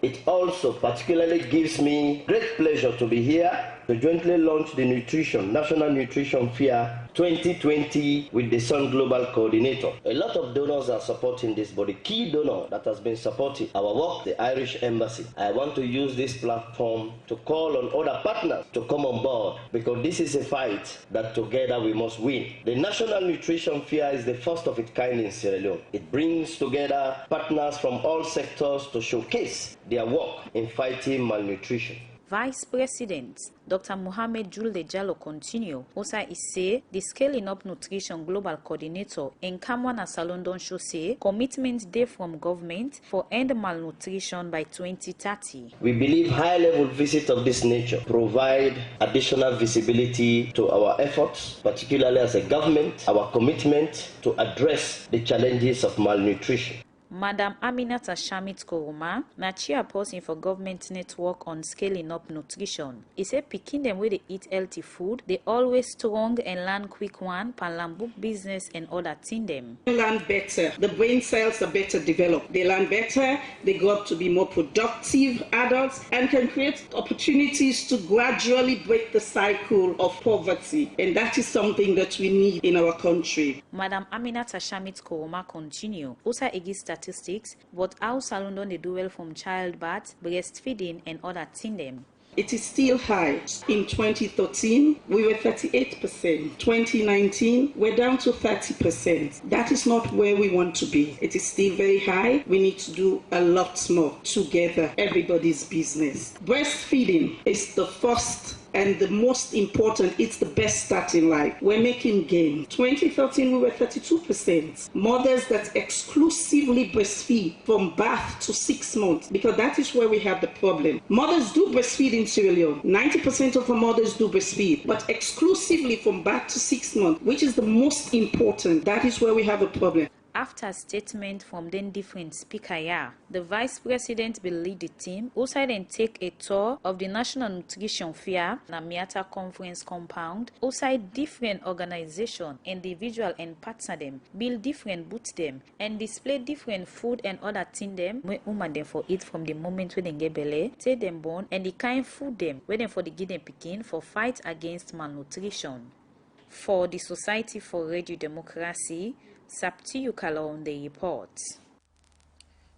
It also particularly gives me great pleasure to be here to jointly launch the National Nutrition Fair 2020 with the Sun Global Coordinator. A lot of donors are supporting this, but the key donor that has been supporting our work, the Irish Embassy. I want to use this platform to call on other partners to come on board, because this is a fight that together we must win. The National Nutrition Fair is the first of its kind in Sierra Leone. It brings together partners from all sectors to showcase their work in fighting malnutrition. Vice President Dr. Mohamed Julde Jallo continue. Also, he say the Scaling Up Nutrition Global Coordinator in Kamwana Salondon show say commitment there from government for end malnutrition by 2030. We believe high-level visits of this nature provide additional visibility to our efforts, particularly as a government, our commitment to address the challenges of malnutrition. Madam Aminata Shamit Koroma, na chairperson for Government Network on Scaling Up Nutrition. He said picking them where they eat healthy food, they always strong and learn quick one, pan book business and other thing them. They learn better. The brain cells are better developed. They learn better. They grow up to be more productive adults and can create opportunities to gradually break the cycle of poverty. And that is something that we need in our country. Madam Aminata Shamit Koroma continue. Also statistics, but how Salondon they do well from childbirth, breastfeeding, and other thing them. It is still high. In 2013, we were 38%. 2019, we're down to 30%. That is not where we want to be. It is still very high. We need to do a lot more together. Everybody's business. Breastfeeding is the first and the most important. It's the best start in life. We're making gain. 2013, we were 32%. Mothers that exclusively breastfeed from birth to 6 months, because that is where we have the problem. Mothers do breastfeed in Sierra Leone. 90% of our mothers do breastfeed, but exclusively from birth to 6 months, which is the most important. That is where we have a problem. After a statement from then different speaker, the Vice President will lead the team, also then take a tour of the National Nutrition Fair, Namiata Conference Compound, also different organizations, individual and partner them, build different booths them, and display different food and other things them, where women them for eat from the moment when they get belly, take them born, and the kind food them, where them for the give them picking for fight against malnutrition. For the Society for Radio Democracy, Sapti Yukala on the report.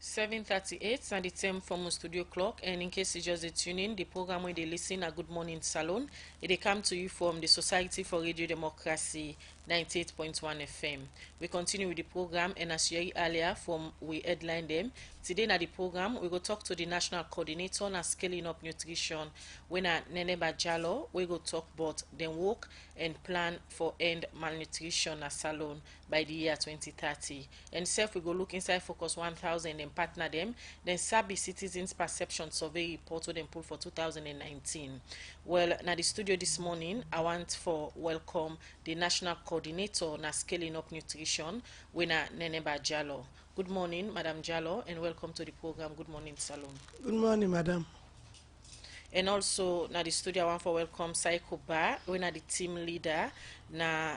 7:38 and the time from studio clock, and in case you just tune in, the program where they listen a Good Morning Salon, it come to you from the Society for Radio Democracy 98.1 FM. We continue with the program, and as you heard earlier from we headline them. Today na the program we go talk to the National Coordinator on Scaling Up Nutrition. When Nene Bajalo, we go talk about them work and plan for end malnutrition as Salon by the year 2030. And self we go look inside Focus 1000 and partner them. Then Sabi Citizens Perception Survey report what them pull for 2019. Well, now the studio this morning, I want for welcome the National Coordinator on Scaling Up Nutrition, Wena Nene Bajalo. Good morning, Madam Jallo, and welcome to the program. Good morning, Salon. Good morning, Madam. And also, na the studio, I want to welcome Saiko Ba, when the team leader, na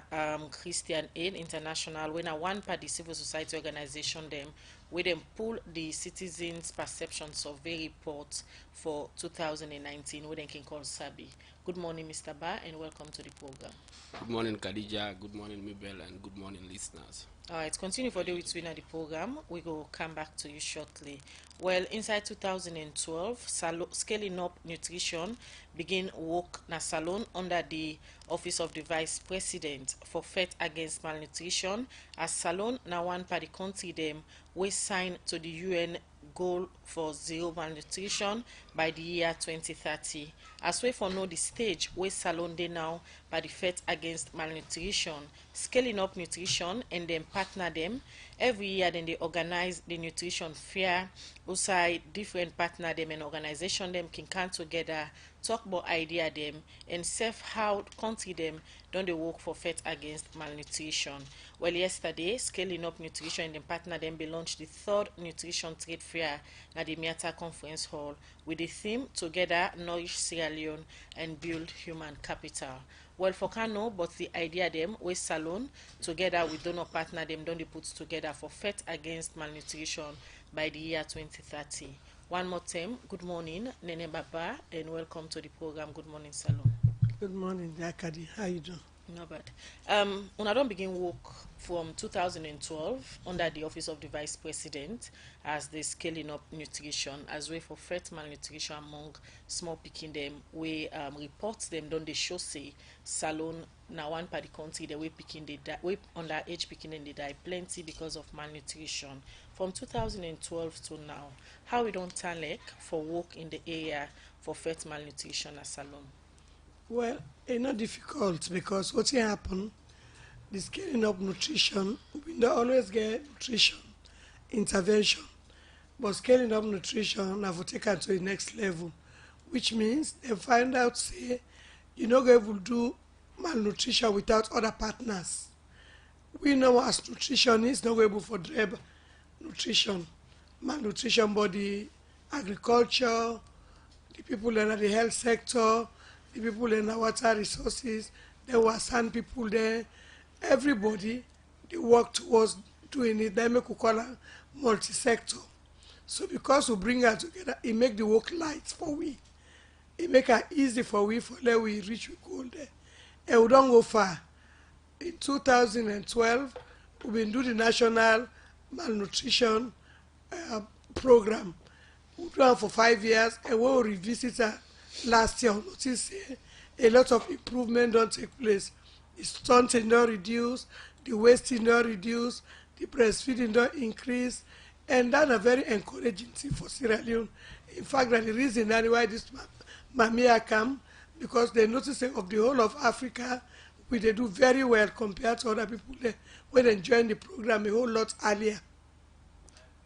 Christian Aid International, when one part the civil society organization them, we them pull the Citizens Perception Survey report for 2019, we then can call Sabi. Good morning, Mr. Ba, and welcome to the program. Good morning, Khadija. Good morning, Mabel, and good morning, listeners. All right, continue for the week between the program. We will come back to you shortly. Well, inside 2012, Scaling Up Nutrition begin work na Salon under the Office of the Vice President for Fight Against Malnutrition. As Salon na one part the country them we sign to the UN goal for zero malnutrition by the year 2030. As we for know the stage where Salon they now by the fight against malnutrition, Scaling Up Nutrition and then partner them. Every year then they organize the nutrition fair, outside different partner them and organization them can come together, talk about idea them and self how country them don't they work for fight against malnutrition. Well, yesterday Scaling Up Nutrition and then partner them they launched the third nutrition trade fair at the Miata Conference Hall with the theme Together Nourish Sierra Leone and Build Human Capital. Well, for Kano, but the idea them with Salon together with donor partner them don't they put together for fight against malnutrition by the year 2030. One more time, good morning, Nene Baba, and welcome to the program. Good morning, Salon. Good morning, Yakadi. How you doing? Not bad. When I don't begin work from 2012 under the office of the Vice President as the scaling up nutrition as way for threat malnutrition among small picking them. We reports them don't they show say Salon now one part of the country the way picking they die, way underage picking and they die plenty because of malnutrition. From 2012 to now, how we don't turn like for work in the area for threat malnutrition at Salon? Well, it's not difficult because what happen, the scaling up nutrition, we don't always get nutrition intervention, but scaling up nutrition have to take it to the next level, which means they find out, say, you're not going to do malnutrition without other partners. We know as nutritionists, not able for drive nutrition, malnutrition, body, agriculture, the people in the health sector, the people in the water resources, there were some people there, everybody, they work towards doing it. They make we call it multi-sector. So because we bring her together, it make the work light for we. It make it easy for we for let we reach we goal there. And we don't go far. In 2012, we've been doing the national malnutrition program. We do it for 5 years, and when we revisit her last year, we notice a lot of improvement don't take place. The stunting don't reduce, the wasting don't reduce, the breastfeeding don't increase, and that's a very encouraging thing for Sierra Leone. In fact, that the reason that why this Mamia come, because they notice of the whole of Africa, we they do very well compared to other people there, when they join the program a whole lot earlier.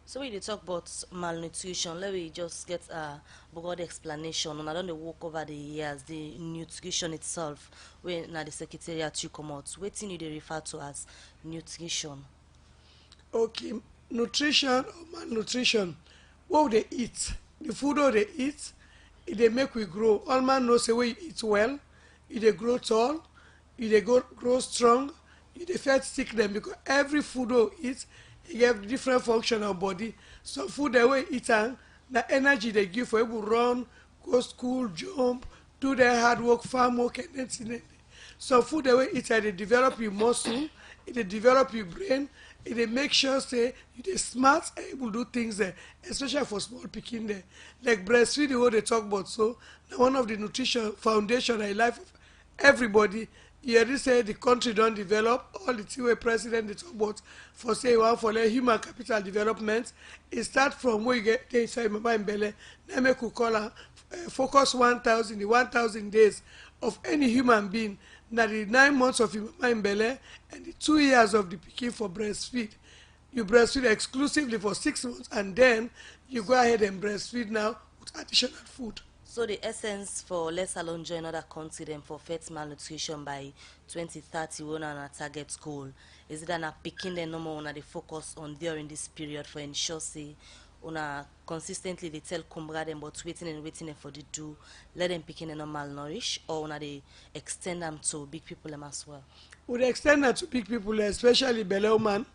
So when you talk about malnutrition, let me just get a broad explanation. And I don't walk over the years, the nutrition itself, when now the secretariat you come out, what thing you they refer to as nutrition? Okay, nutrition or malnutrition, what they eat, the food that they eat, it they make we grow. All man knows the way you eat well, it they grow tall, it they grow strong, it they fat stick them because every food they eat, it have different function of body. Some food the way eat and the energy they give for able to run, go school, jump, do their hard work, farm work, and anything. Some food the way eat and they develop your muscle, it they develop your brain, it they make sure say you they smart and able to do things there, especially for small picking there. Like breastfeeding what they talk about. So now one of the nutrition foundation in life of everybody. You already say the country don't develop, all the two-way president they talk about for say one for like human capital development. It starts from where you get inside Mama in Bele. Now make we call her focus 1,000, the 1,000 days of any human being. Now the 9 months of Mama in Bele and the 2 years of the pikin for breastfeed. You breastfeed exclusively for 6 months and then you go ahead and breastfeed now with additional food. So the essence for let's alone join other country them for fet malnutrition by 2030 one on a target goal. Is it that picking the number on they focus on during this period for ensure say on consistently they tell Kumbra them but waiting for the do let them picking the malnourished or on they extend them to big people them as well? Would extend that to big people, especially Beleuman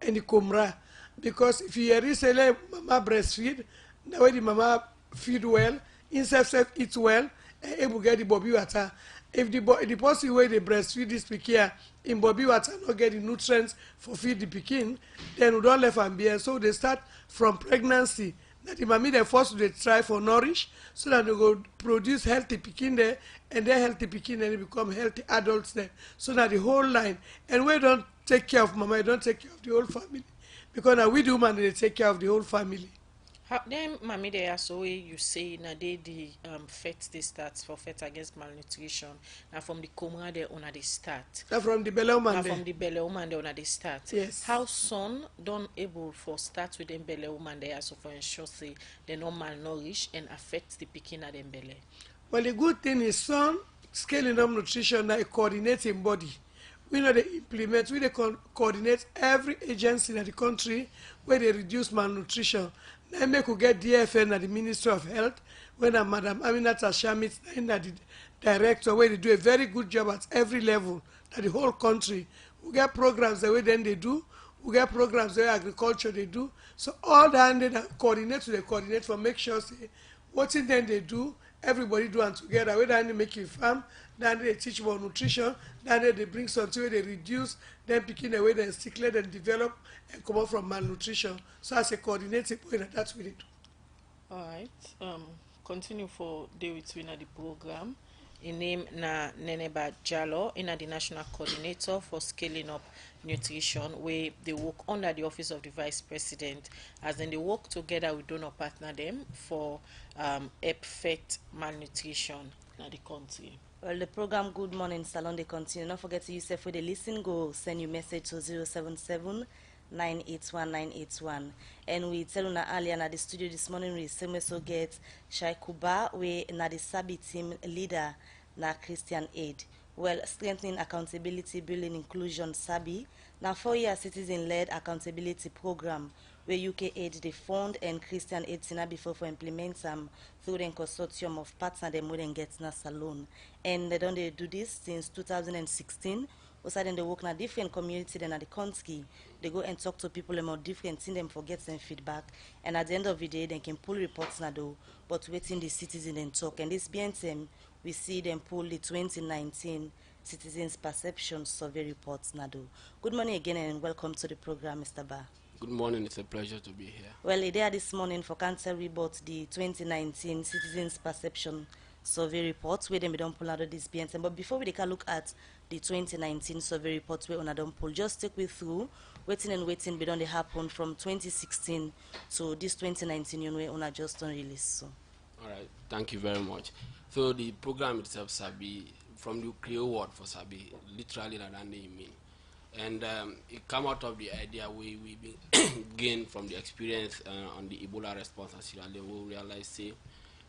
and the Kumra, because if you recently mama breastfeed, now when the mama feed well, self eat well, and able get the bobby water. If the person where they breastfeed this pikin in bobby water not get the nutrients for feed the pikin, then we don't left and be. So they start from pregnancy. That the mommy they first they try for nourish so that they go produce healthy pikin there, and then healthy pikin then they become healthy adults there. So that the whole line, and we don't take care of mama, we don't take care of the whole family, because now we do man they take care of the whole family. How then, Mami, they are so you say na they the fet they start for fet against malnutrition. Now from the Komra they on they start. Now from the Beleuman Now from the Beleuman they on they start. Yes. How soon don't able for start with them Beleuman they are so for ensure say they not malnourished and affect the picking at them belly. Well, the good thing is son scaling up nutrition now a coordinating body. We know they implement, we they coordinate every agency in the country where they reduce malnutrition. Now make we get DFN at the Ministry of Health, when Madam Aminata Shamit in the director, where they do a very good job at every level, at the whole country. We get programs the way then they do, We get programs where agriculture they do. So all that they coordinate to the coordinate for make sure say what in then they do, everybody do and together. Whether they make you farm, then they teach about nutrition, then they bring something where they reduce, then picking away then sickle and develop and come out from malnutrition. So as a coordinating point, that's what they do. All right. Continue for day with winner the program. In name na Neneba Jalo, in the national coordinator for scaling up nutrition, where they work under the office of the vice president, as then they work together with donor partner them for effect malnutrition in the country. Well, the program Good Morning Salon, they continue. Don't forget to use for the listen, go send you message to 077 981 981. And we tell you earlier at the studio this morning, we also get Shai Kuba, we na the Sabi team leader na Christian Aid. Well, strengthening accountability, building inclusion, Sabi. Now 4-year citizen-led accountability program where UK Aid the fund and Christian Aid Sina before for implement through the consortium of partners them wouldn't get na salon. And they don't do this since 2016. Also then they work in a different community than at the country. They go and talk to people about different things them for get some feedback. And at the end of the day they can pull reports na do, but waiting the citizen and talk. And this BNTM we see them pull the 2019 Citizens Perception Survey reports na do. Good morning again and welcome to the program, Mr. Ba. Good morning, it's a pleasure to be here. Well, there this morning for Cancer report the 2019 Citizens Perception Survey reports where they don't pull out of this BNTM. But before we take a look at the 2019 survey reports where on don't pull, just take me through waiting and waiting beyond they happen from 2016 to this 2019 you know on just on release. So. All right, thank you very much. So the program itself, Sabi, from the Creole word for Sabi, literally that mean. And it come out of the idea we gain from the experience on the Ebola response in Sierra Leone. We realize say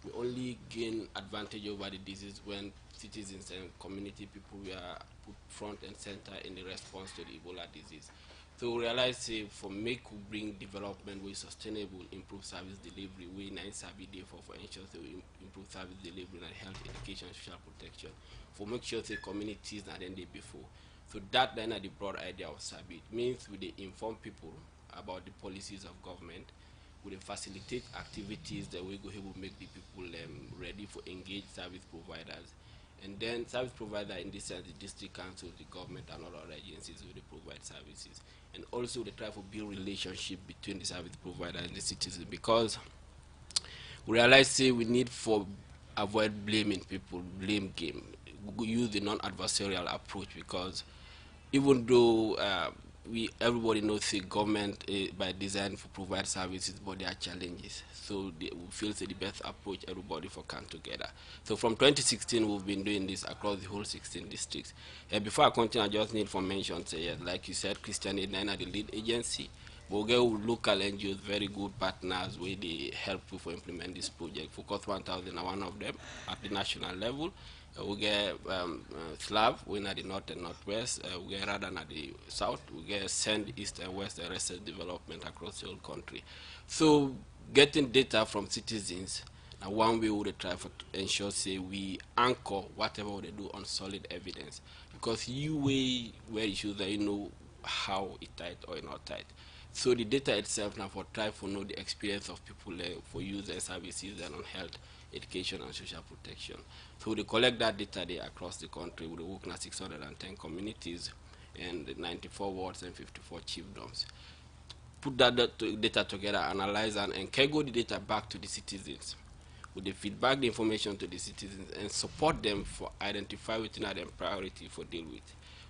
we only gain advantage over the disease when citizens and community people were put front and center in the response to the Ebola disease. So we realize say for make we bring development we sustainable, improve service delivery, we in INSAI day for ensure that we improve service delivery and health education, social protection, for make sure the communities that then they before. So that then are the broad idea of SABI. It means we inform people about the policies of government, we facilitate activities that we go here will make the people ready for engaged service providers. And then service provider in this sense, the district council, the government and other agencies will provide services. And also they try to build relationship between the service provider and the citizen, because we realize say we need for avoid blaming people, blame game. We use the non-adversarial approach, because even though everybody knows the government by design for provide services, but there are challenges. So we feel the best approach everybody for come together. So from 2016 we've been doing this across the whole 16 districts. Before I continue, I just need to mention, say, like you said, Christian Aid are the lead agency. But we get local NGOs, very good partners where they help to implement this project. Focus 1000 are one of them at the national level. We get Slav, we're at the north and northwest. We get Radan at the south. We get Send, east and west, and rest of development across the whole country. So getting data from citizens, one way we would try to ensure, say, we anchor whatever they do on solid evidence. Because you weigh where issues that you know how it tight or not tight. So the data itself now for try to know the experience of people for use and services and on health, education and social protection. So we collect that data there across the country. We work in 610 communities and 94 wards and 54 chiefdoms. Put that data together, analyze and carry the data back to the citizens. With the feedback, the information to the citizens and support them for identify within them priority for deal with.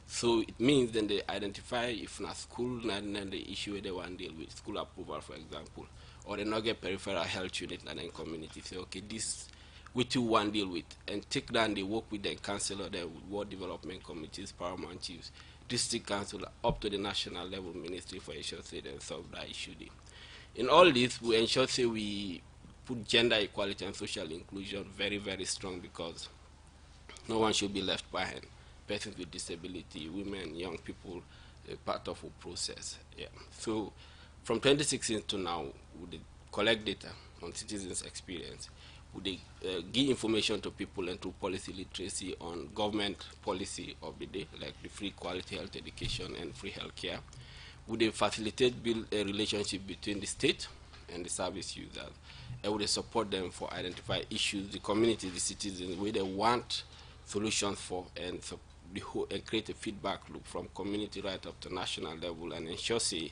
So it means then they identify if not school, and then the issue they want to deal with, school approval, for example, or they not get peripheral health unit and then community. Say, okay, this which you want to deal with, and take down they work with the councillor, the ward development committees, paramount chiefs, district council, up to the national level ministry for ensure say they solve that issue. In all this, we ensure say we put gender equality and social inclusion very, very strong, because no one should be left behind. Persons with disability, women, young people, part of a process. Yeah. So from 2016 to now, we collect data on citizens' experience. We give information to people and through policy literacy on government policy of the day, like the free quality health education and free health care. would they facilitate build a relationship between the state and the service users, and would they support them for identify issues, the community, the citizens, where they want solutions for, and so and create a feedback loop from community right up to national level, and ensure say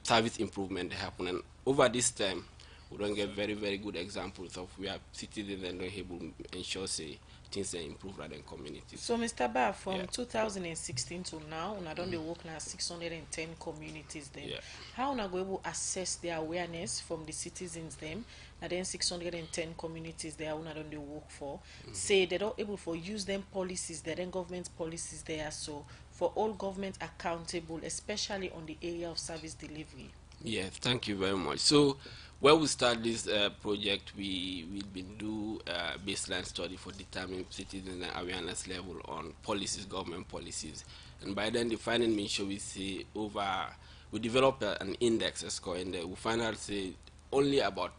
service improvement happen. And over this time, we don't get very, very good examples of where citizens are not able to ensure say things are improved rather than communities. So, Mr. Ba, from 2016 to now, una don't dey work na 610 communities then. How una go able assess the awareness from the citizens them? And then 610 communities there una don't dey work for. Say they don't able for use them policies there, then government policies there. So for all government accountable, especially on the area of service delivery. Yes, thank you very much. So when we start this project, we've been do baseline study for determining citizen awareness level on policies, government policies, and by then the finding means show we see we develop an index, a score, and we find out say only about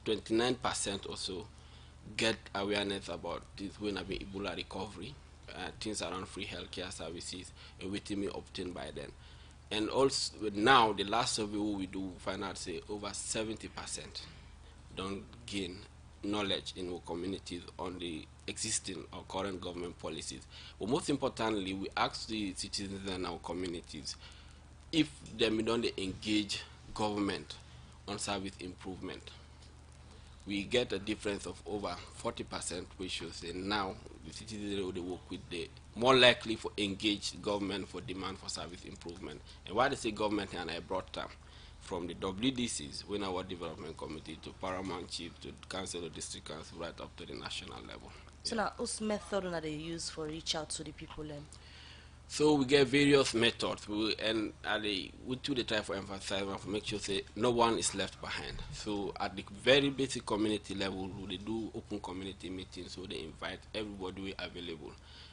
29% or so get awareness about this when I mean Ebola recovery, things around free healthcare services, and waiting me obtained by then. And also now the last survey we do find out say over 70% don't gain knowledge in our communities on the existing or current government policies. But most importantly, we ask the citizens in our communities if they don't engage government on service improvement. We get a difference of over 40%, which shows say now the citizens who they work with, they more likely for engage government for demand for service improvement. And why they say government and I brought term from the WDCs, when our development committee, to paramount chief, to council or district council, right up to the national level. So now, whose method are they use for reach out to the people then? So we get various methods, and we do the try for emphasize and for make sure say no one is left behind. So at the very basic community level, they do open community meetings, so they invite everybody available.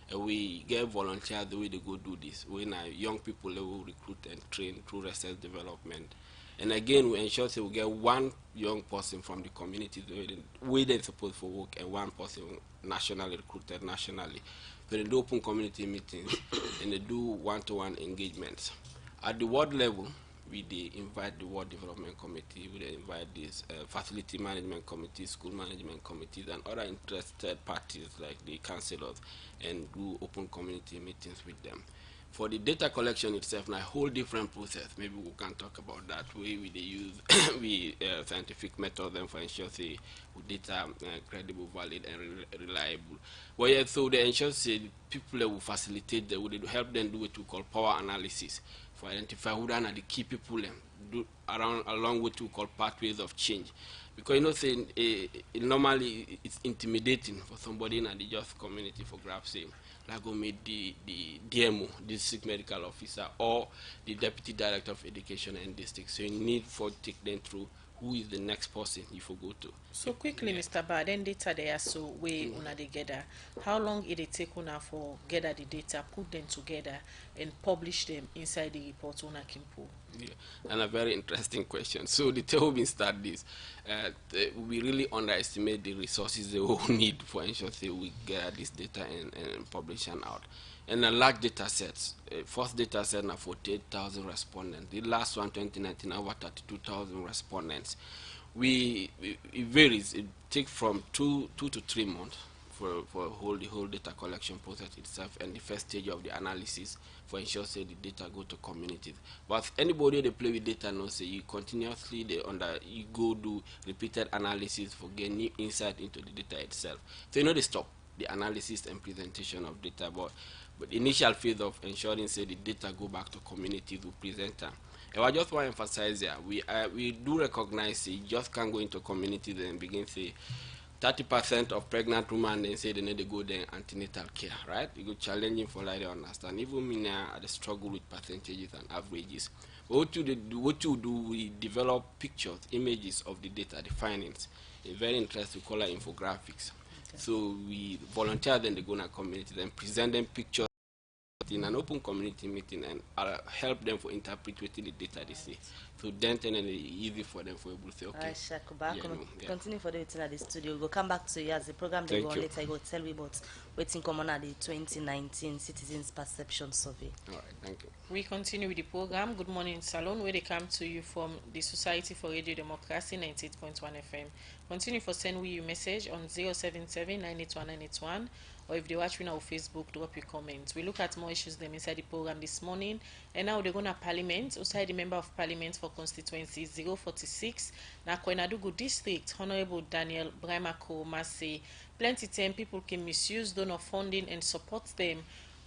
And we get volunteers the way they go do this. We now young people they will recruit and train through research development. And again, we ensure that we get one young person from the community where they're supposed for work, and one person nationally recruited nationally. So they do open community meetings and they do one-to-one engagements. At the ward level, we invite the ward development committee, we invite these facility management committees, school management committees, and other interested parties like the councillors, and do open community meetings with them. For the data collection itself, now a whole different process. Maybe we can talk about that. We use scientific methods and for ensure say data credible, valid, and reliable. Well, yeah, so they ensure say people that will facilitate, they will help them do what we call power analysis for identify who are the key people do along what we call pathways of change. Because you know, saying normally it's intimidating for somebody in the just community for grab same. Like go meet the DMO, district medical officer, or the deputy director of education and district. So you need for take them through who is the next person you go to. So quickly, Mr. Ba, then data there, so we una they gather. How long it take una for gather the data, put them together, and publish them inside the report una Kimpo? Yeah, and a very interesting question. So the way we start this, we really underestimate the resources they will need for ensure that we get this data and publish them out. And a large data sets, first data set now 48,000 respondents. The last one, 2019, over 32,000 respondents. It varies. It takes from two to 3 months for the whole data collection process itself, and the first stage of the analysis for ensure say the data go to communities. But anybody they play with data knows say you continuously you go do repeated analysis for gain new insight into the data itself. So you know they stop the analysis and presentation of data, but the initial phase of ensuring say the data go back to communities who present them. And I just want to emphasize here, we do recognize you just can't go into communities and begin say 30% of pregnant women they say they need to go there antenatal care, right? It's good challenging for like they understand. Even me now they struggle with percentages and averages. But what you do, we develop pictures, images of the data, the findings. A very interesting color infographics. Okay. So we volunteer then they go in our communities and present them pictures in an open community meeting and help them for interpret what the data they see. So then it's easy for them for able to say, okay. Continue for the waiting at the studio. We'll come back to you as the program they go on later. You go tell me about waiting common at the 2019 Citizens Perception Survey. All right, thank you. We continue with the program. Good morning, Salon, where they come to you from the Society for Radio Democracy 98.1 FM. Continue for send we your message on 077-981-981, or if they watch me on our Facebook, drop your comments. We look at more issues them inside the program this morning. And now they're going to Parliament. Outside the Member of Parliament for Constituency 046, na Kwenadugu District, Honorable Daniel Bramako Mase. Plenty time people can misuse donor funding and support them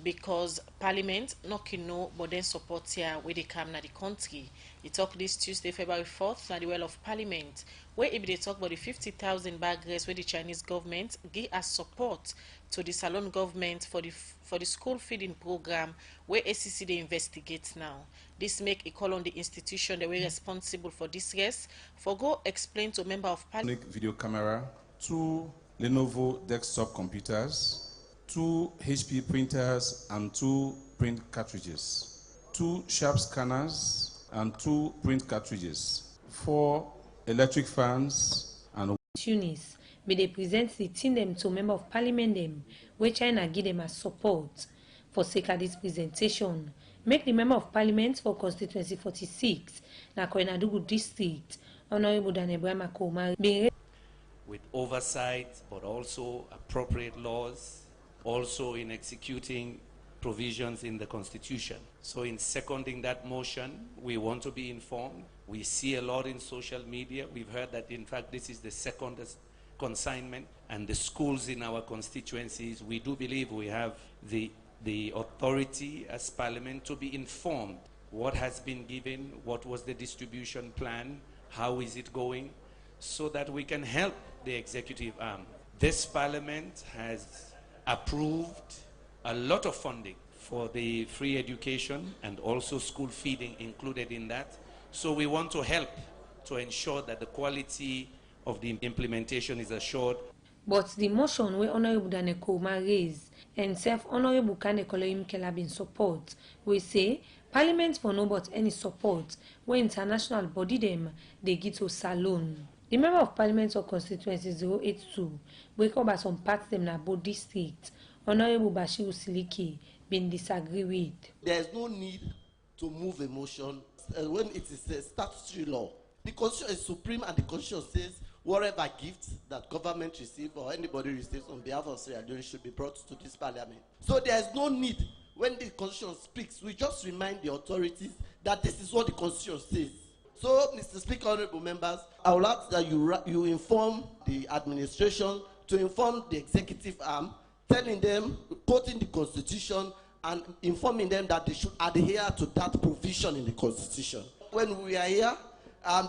because Parliament not can know but then support here where they come na the country. He talked this Tuesday, February 4th, na the Well of Parliament, where if they talk about the 50,000 bag race where the Chinese government give as support to the Salon government for the school feeding program where ACC they investigate now. This make a call on the institution that were responsible for this race for go explain to Member of Parliament. Video camera, 2 Lenovo desktop computers, 2 HP printers and 2 print cartridges, 2 sharp scanners and 2 print cartridges, 4 electric fans and Tunis, may they present the team them to Member of Parliament them, where China give them as support for sake of this presentation. Make the Member of Parliament for Constituency 46, na Kwenadugu District, Honorable Daniel Bramako Mase, with oversight, but also appropriate laws, also in executing provisions in the Constitution. So in seconding that motion, we want to be informed. We see a lot in social media. We've heard that, in fact, this is the second consignment, and the schools in our constituencies, we do believe we have the authority as Parliament to be informed what has been given, what was the distribution plan, how is it going, so that we can help the executive arm. This Parliament has approved a lot of funding for the free education and also school feeding included in that. So we want to help to ensure that the quality of the implementation is assured. But the motion where Honorable Daniel Koma raised and Honorable Kane Koloim Kela bin support, we say Parliament for no but any support where international body them they get to Salon. The Member of Parliament of Constituency 082 wake up as some parts them na both district, Honorable Bashiru Siliki been disagree with. There is no need to move a motion when it is a statutory law. The Constitution is supreme, and the Constitution says whatever gifts that government receives or anybody receives on behalf of Sierra Leone should be brought to this Parliament. So there is no need, when the Constitution speaks, we just remind the authorities that this is what the Constitution says. So, Mr. Speaker, honorable members, I would like that you inform the administration to inform the executive arm, telling them, quoting the Constitution, and informing them that they should adhere to that provision in the Constitution. When we are here,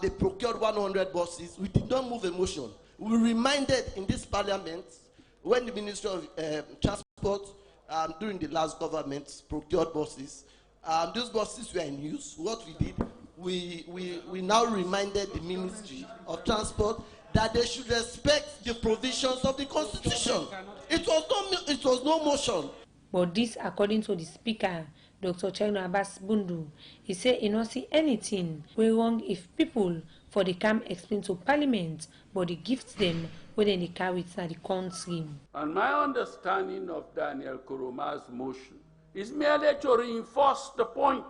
they procured 100 buses. We did not move a motion. We reminded in this Parliament when the Ministry of Transport during the last government procured buses. Those buses were in use. What we did, we now reminded the Ministry of Transport that they should respect the provisions of the Constitution. It was no motion. But this, according to the Speaker, Dr. Chino Abbas Bundu, he said he don't see anything wrong if people for the camp explain to Parliament, but they gift them when they carry it to the country. And my understanding of Daniel Kuruma's motion is merely to reinforce the point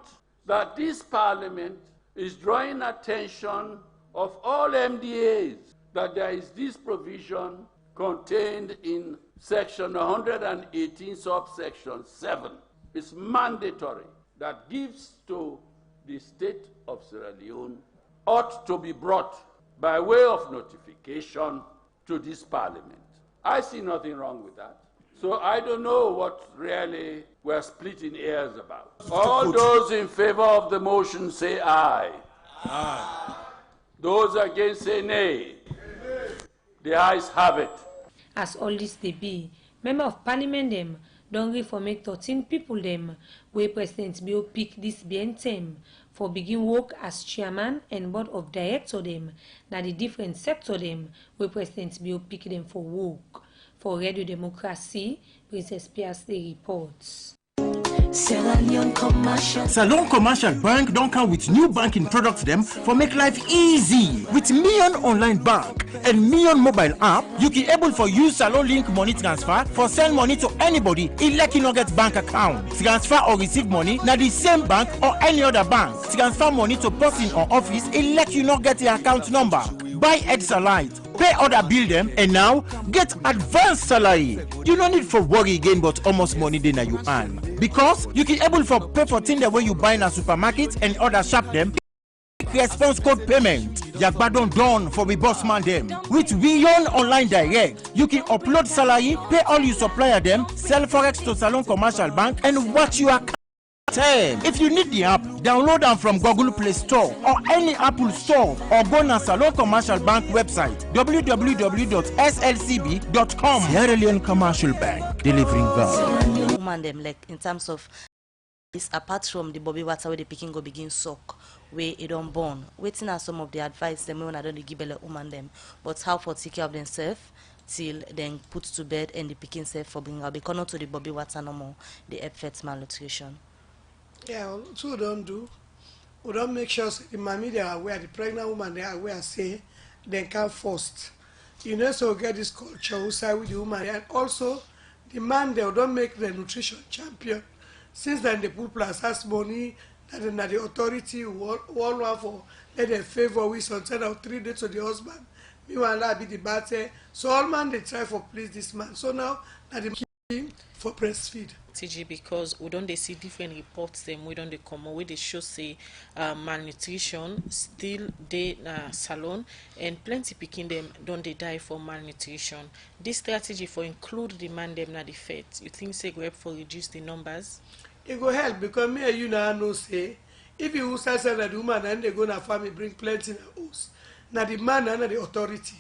that this Parliament is drawing attention of all MDAs that there is this provision contained in section 118 subsection 7. It's mandatory that gifts to the state of Sierra Leone ought to be brought by way of notification to this Parliament. I see nothing wrong with that. So I don't know what really we're splitting hairs about. All those in favor of the motion say aye. Aye. Those against say nay. The ayes have it. As all this they be, Member of Parliament them don't reformate 13 people them where President Bill pick this BNTM for begin work as chairman and board of director them na the different sector them where President Bill pick them for work. For Radio Democracy, Princess Pierce reports. Salon Commercial Bank don't come with new banking products them for make life easy. With Million Online Bank and Million Mobile app, you can able for use Salon Link money transfer for send money to anybody like you not get bank account. Transfer or receive money na the same bank or any other bank. Transfer money to person or office like you not get the account number. Buy Exalite, pay other bill them, and now get advanced salary. You don't need for worry again, but almost money then you earn. Because you can able for pay for things the way you buy in a supermarket and other shop them. Response code payment. Yagbadon done for we boss man them. With Beyond Online Direct, you can upload salary, pay all your supplier them, sell forex to Salon Commercial Bank, and watch your account. If you need the app, download them from Google Play Store or any Apple Store, or go to Salon Commercial Bank website www.slcb.com. Sierra Leone Commercial Bank, delivering value. Woman them like in terms of this, apart from the bobby water where the picking go begin suck, where it don't born. Waiting are some of the advice them when I don't give a woman them, but how for take care of themselves till then put to bed and the picking self for bring out because not to the bobby water no more the affects malnutrition. Yeah, so don't do. We don't make sure the mommy they are aware, the pregnant woman they are aware, say they can first. You know, so get this culture outside with the woman, and also the man they don't make the nutrition champion. Since then, the people plus has money that the authority one for let them favor with some 10 or 3 days to the husband. Meanwhile, that be the battle. So all man they try for please this man. So now that the king for breastfeed. TG, because we don't they see different reports them we don't they come away they show say malnutrition still they salon and plenty picking them don't they die for malnutrition. This strategy for include the man them na the fat, you think say go help for reduce the numbers? It go help because me and you now know say if you say that the woman and they go na family bring plenty in the house. Now the man and the authority.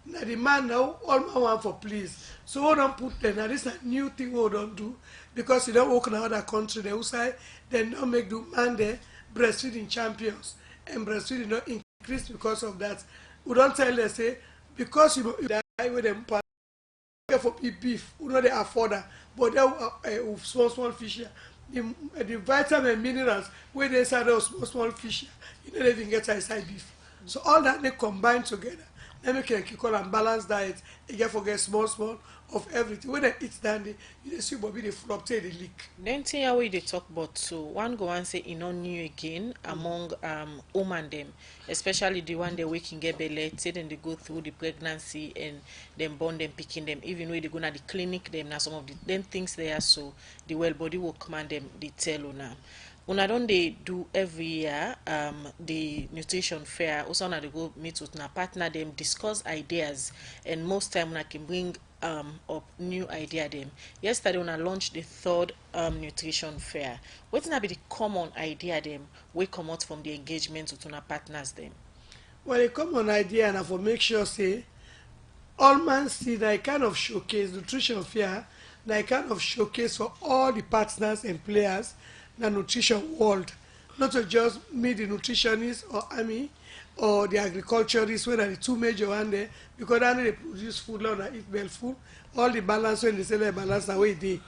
Now the man now all man want for please. So we don't put them. Now this is a new thing we don't do because you don't work in another country. They say they don't make the man there breastfeeding champions and breastfeeding not increase because of that. We don't tell them say because you die with them for beef. We know they afford that, but they small fish here. The vitamin and minerals where they inside those small fish, you don't even get inside beef. So all that they combine together. Then we can call and balanced diet. You get forget small of everything. When they eat dandy, you see Bobby they fluctuate the leak. Then thing how we they talk about so one go and say it not new again among women them, especially the one they can get belly, then they go through the pregnancy and then born them picking them, even when they go to the clinic them now some of the then things they are so the well body will command them they tell you now. Una don't they do every year the nutrition fair also na they go meet with na partner them discuss ideas and most time una can bring up new idea them. Yesterday when I launched the 3rd nutrition fair, what's gonna be the common idea them we come out from the engagement with una partners them? Well, a common idea and for make sure say all man see that kind of showcase nutrition fair, that kind of showcase for all the partners and players the nutrition world, not to just me the nutritionists or army or the agriculturists when are the two major one there because they produce food now and eat well food all the balance when they say they balance away they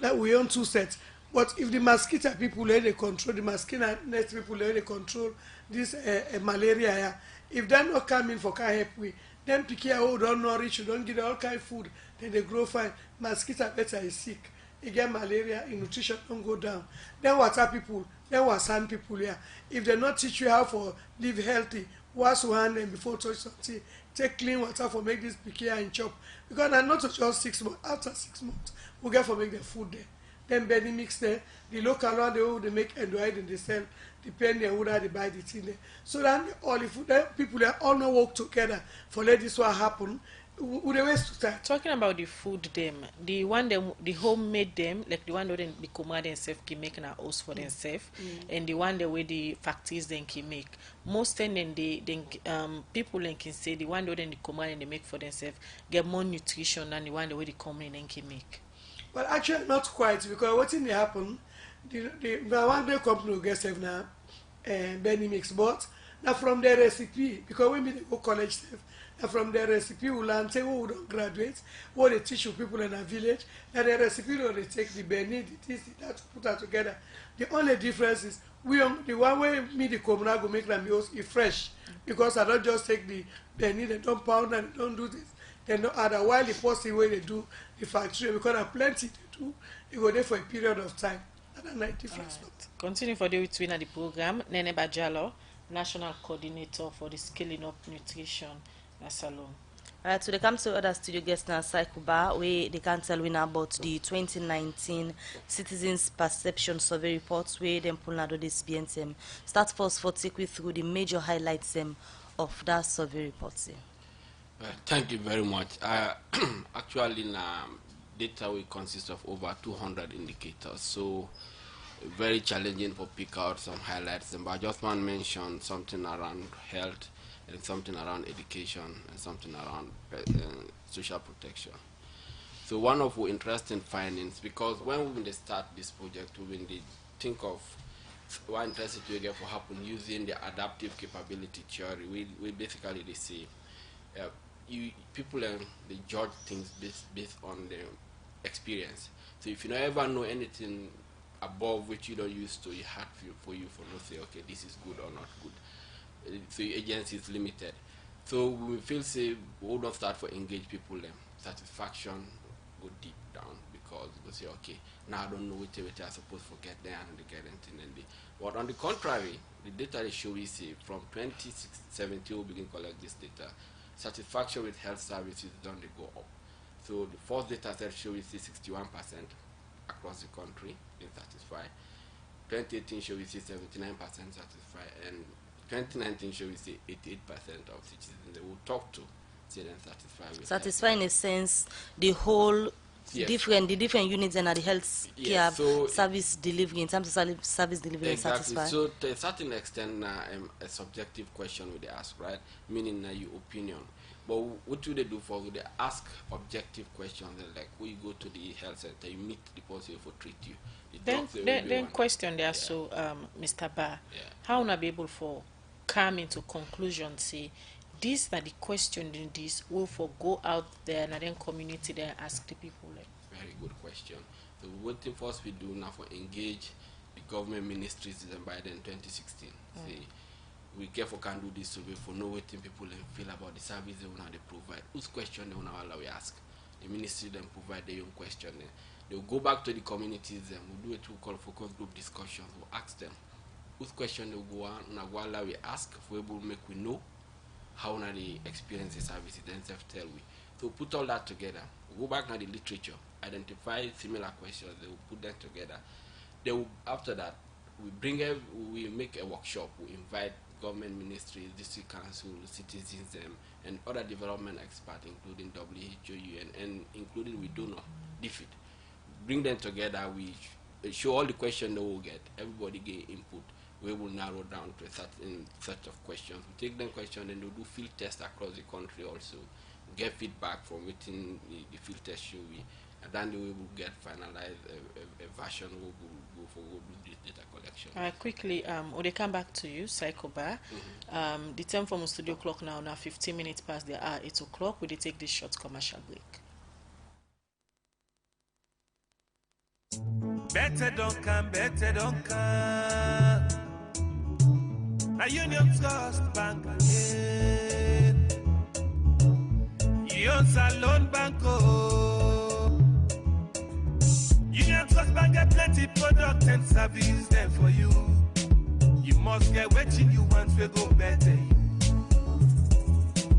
that we own 2 sets. But if the mosquito people let they control the mosquito net people let they control this malaria, if they're not coming for can help we then pick here oh don't nourish you don't give all kind of food then they grow fine. Mosquito better is sick. You get malaria, in nutrition don't go down. Then water people, then what sand people here. If they not teach you how to live healthy, wash your hand and before touch something, take clean water for make this picky and chop. Because I'm not just 6 months. After 6 months, we get for make the food there. Then Benny mix there. The local one they make and and they sell depending on whether they buy the thing there. So then all the food people they all not work together for let this one happen. With the ways to start. Talking about the food them, the one them the homemade them, like the one that the command themselves can make a house for themselves, and the one the way the factories then can make. Most then people then can say the one that the command and they make for themselves get more nutrition than the one the way the company then can make. Well, actually not quite because what in the happen, the one day company will get 7 Benny mix, but Now from the recipe, because we meet go college stuff, and from the recipe we learn say who don't graduate, what they teach you people in a village, and the recipe they take the Benin, this, that, put that together. The only difference is the one way me the communal go make them is fresh, because I don't just take the Benin, they don't pound and they don't do this. They don't add while the posting way they do the factory, because I plenty to do, you go there for a period of time. And a difference. Continue for the between the program, Nene Bajalo, National Coordinator for the Scaling Up Nutrition Salon. Alright, so they come to other studio guests now, Saikuba, where they can tell we about the 2019 Citizens Perception Survey reports, where them pull out this BNTM. Start first for take we through the major highlights of that survey report. Thank you very much. Actually, data will consist of over 200 indicators, so very challenging for pick out some highlights. But I just want to mention something around health, and something around education, and something around social protection. So one of the interesting findings, because when we start this project, we think of what interesting to get for happen using the adaptive capability theory. We basically they say people they judge things based on their experience. So if you don't ever know anything above which you don't use to, it's hard for you to say, okay, this is good or not good. So your agency is limited. So we feel say we don't start for engage people satisfaction go deep down, because we say, okay, now I don't know which I supposed to get there and get anything. But on the contrary, the data they show we see from 2017 we begin collect this data. Satisfaction with health services don't they go up. So the first data set show we see 61% across the country in satisfied. 2018 show we see 79% satisfied, and 2019 show we see 88% of citizens they will talk to say them satisfied with satisfied in a sense the whole different units and the health care service delivery in terms of service delivery exactly. Satisfied. So to a certain extent a subjective question would they ask, right? Meaning your opinion. But what do they do for they ask objective questions like when you go to the health center, you meet the person for treat you. Then question there, so Mr. Ba, how will I be able for come into conclusion, say these are the question in this will for go out there and then community there ask the people like. Very good question. So what thing first we do now for engage the government ministries by then 2016. Say we careful can do this survey for know what people feel about the service they want to provide. Whose question they want to allow we ask. The ministry then provide their own question. They'll go back to the communities and we'll do a two-call focus group discussions. We'll ask them whose question they'll go on and allow we ask if we able to make we know how they experience the service, then tell we. So put all that together. We'll go back to the literature, identify similar questions, they will put them together. They will, after that, we make a workshop, we invite government ministries, district council, citizens, and other development experts, including WHO, UN, and including we donor, DFID. Bring them together, we show all the questions they will get, everybody get input. We will narrow down to a certain set of questions. We take them questions and we'll do field tests across the country also, get feedback from within the field test show we, and then we will get finalized a version we'll do this data collection. Quickly, they come back to you, Saikoba. The time from studio clock now 15 minutes past the hour, 8 o'clock. Will they take this short commercial break? Better don't come. Now Union Trust Bank again. Union Salon Banco. Union Trust Bank get plenty product and service there for you. You must get what you want to go better.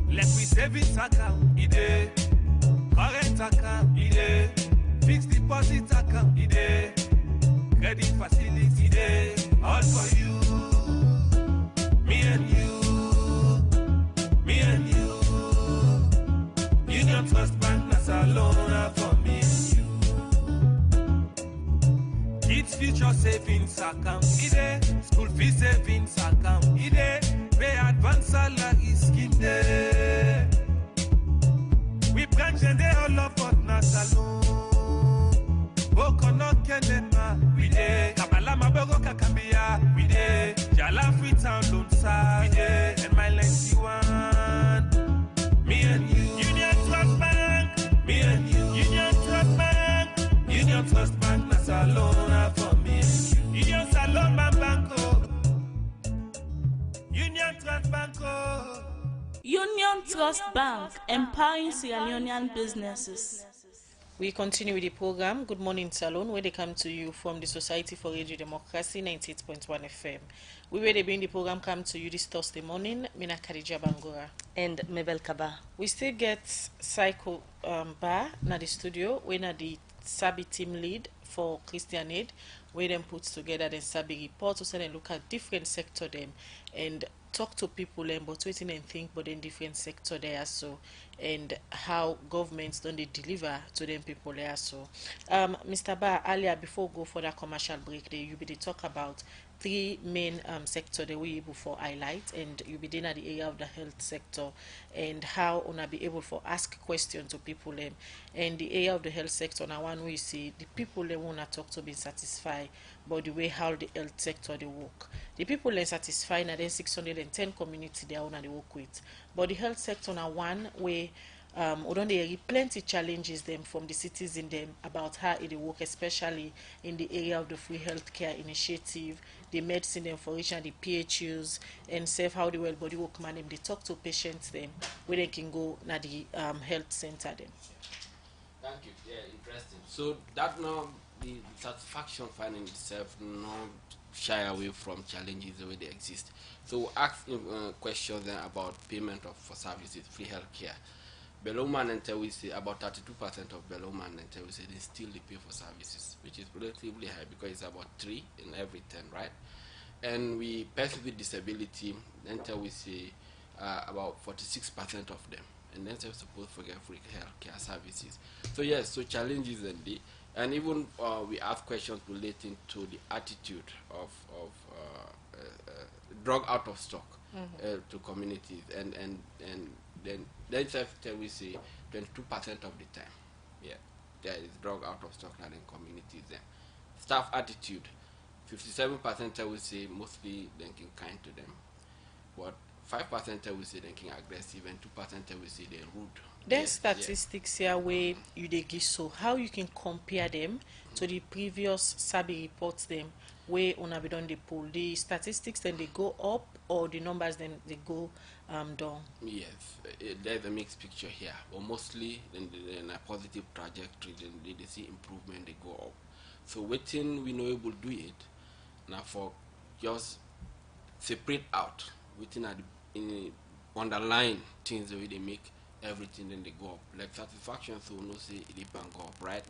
Let me savings account, ide. Current account, ide. Fixed deposit account, ide. Credit facility, ide. All for you. Me and you. Union Trust Bank, that's a loan for me and you. Kids future savings account, ide. School fee savings account, ide. Pay advance salary scheme, ide. We branch and they all up but not alone. Boko no kenema, we ide. Kabalama bogo kakambia, we ide. laugh with town don't side, yeah. And my lengthy one. Me and you. Union Trust Bank. Me and you. Union Trust Bank. Union Trust Bank. Na salon for me and you. Union Salon Banco. Union Trust Banco. Union Trust Bank, empowering Sierra Leonean businesses. We continue with the program. Good morning, Salon, where they come to you from the Society for Radio Democracy, 98.1 FM. We will bring the program come to you this Thursday morning. Mina Khadija Bangura and Mabel Kaba. We still get Psycho Bar na the studio, where na the Sabi team lead for Christian Aid, where them puts together the Sabi report to say and look at different sector them and talk to people about waiting and think but in different sector there so and how governments don't they deliver to them people there so Mr. Ba, earlier before we go for that commercial break there you be to talk about three main sector that we able for highlight and you be in at the area of the health sector and how una be able for ask questions to people and the area of the health sector now one we see the people they wanna talk to be satisfied by the way how the health sector they work. The people they satisfied na then 610 community they wanna they work with. But the health sector now one way don't they plenty challenges them from the citizens them about how it work, especially in the area of the free healthcare initiative, the medicine them for each and the PHUs and safe how the well body work man them they talk to patients them where they can go na the health center them. Thank you. Yeah, interesting. So that now the satisfaction finding itself not shy away from challenges the way they exist. So we ask questions then about payment for services, free healthcare. Below man until we say about 32% of below man until we say they still pay for services, which is relatively high because it's about 3 in every 10, right? And we persons with disability until we say about 46% of them, and then they're supposed to get free healthcare services. So yes, so challenges and even we ask questions relating to the attitude of drug out of stock to communities and then we say 22% of the time, yeah, there is drug out of stock in communities. Then staff attitude, 57% I will say mostly thinking kind to them, but 5% I will say thinking aggressive, and 2% I will say they're rude. Then statistics here where you they give so how you can compare them to the previous Sabi reports them where una be done the poll. The statistics then they go up or the numbers then they go down? Yes, there's a mixed picture here, but mostly in a positive trajectory, then they see improvement, they go up. So waiting we know able to do it now for just separate out within in underline things the way they make everything, then they go up like satisfaction. So no say it can go up, right?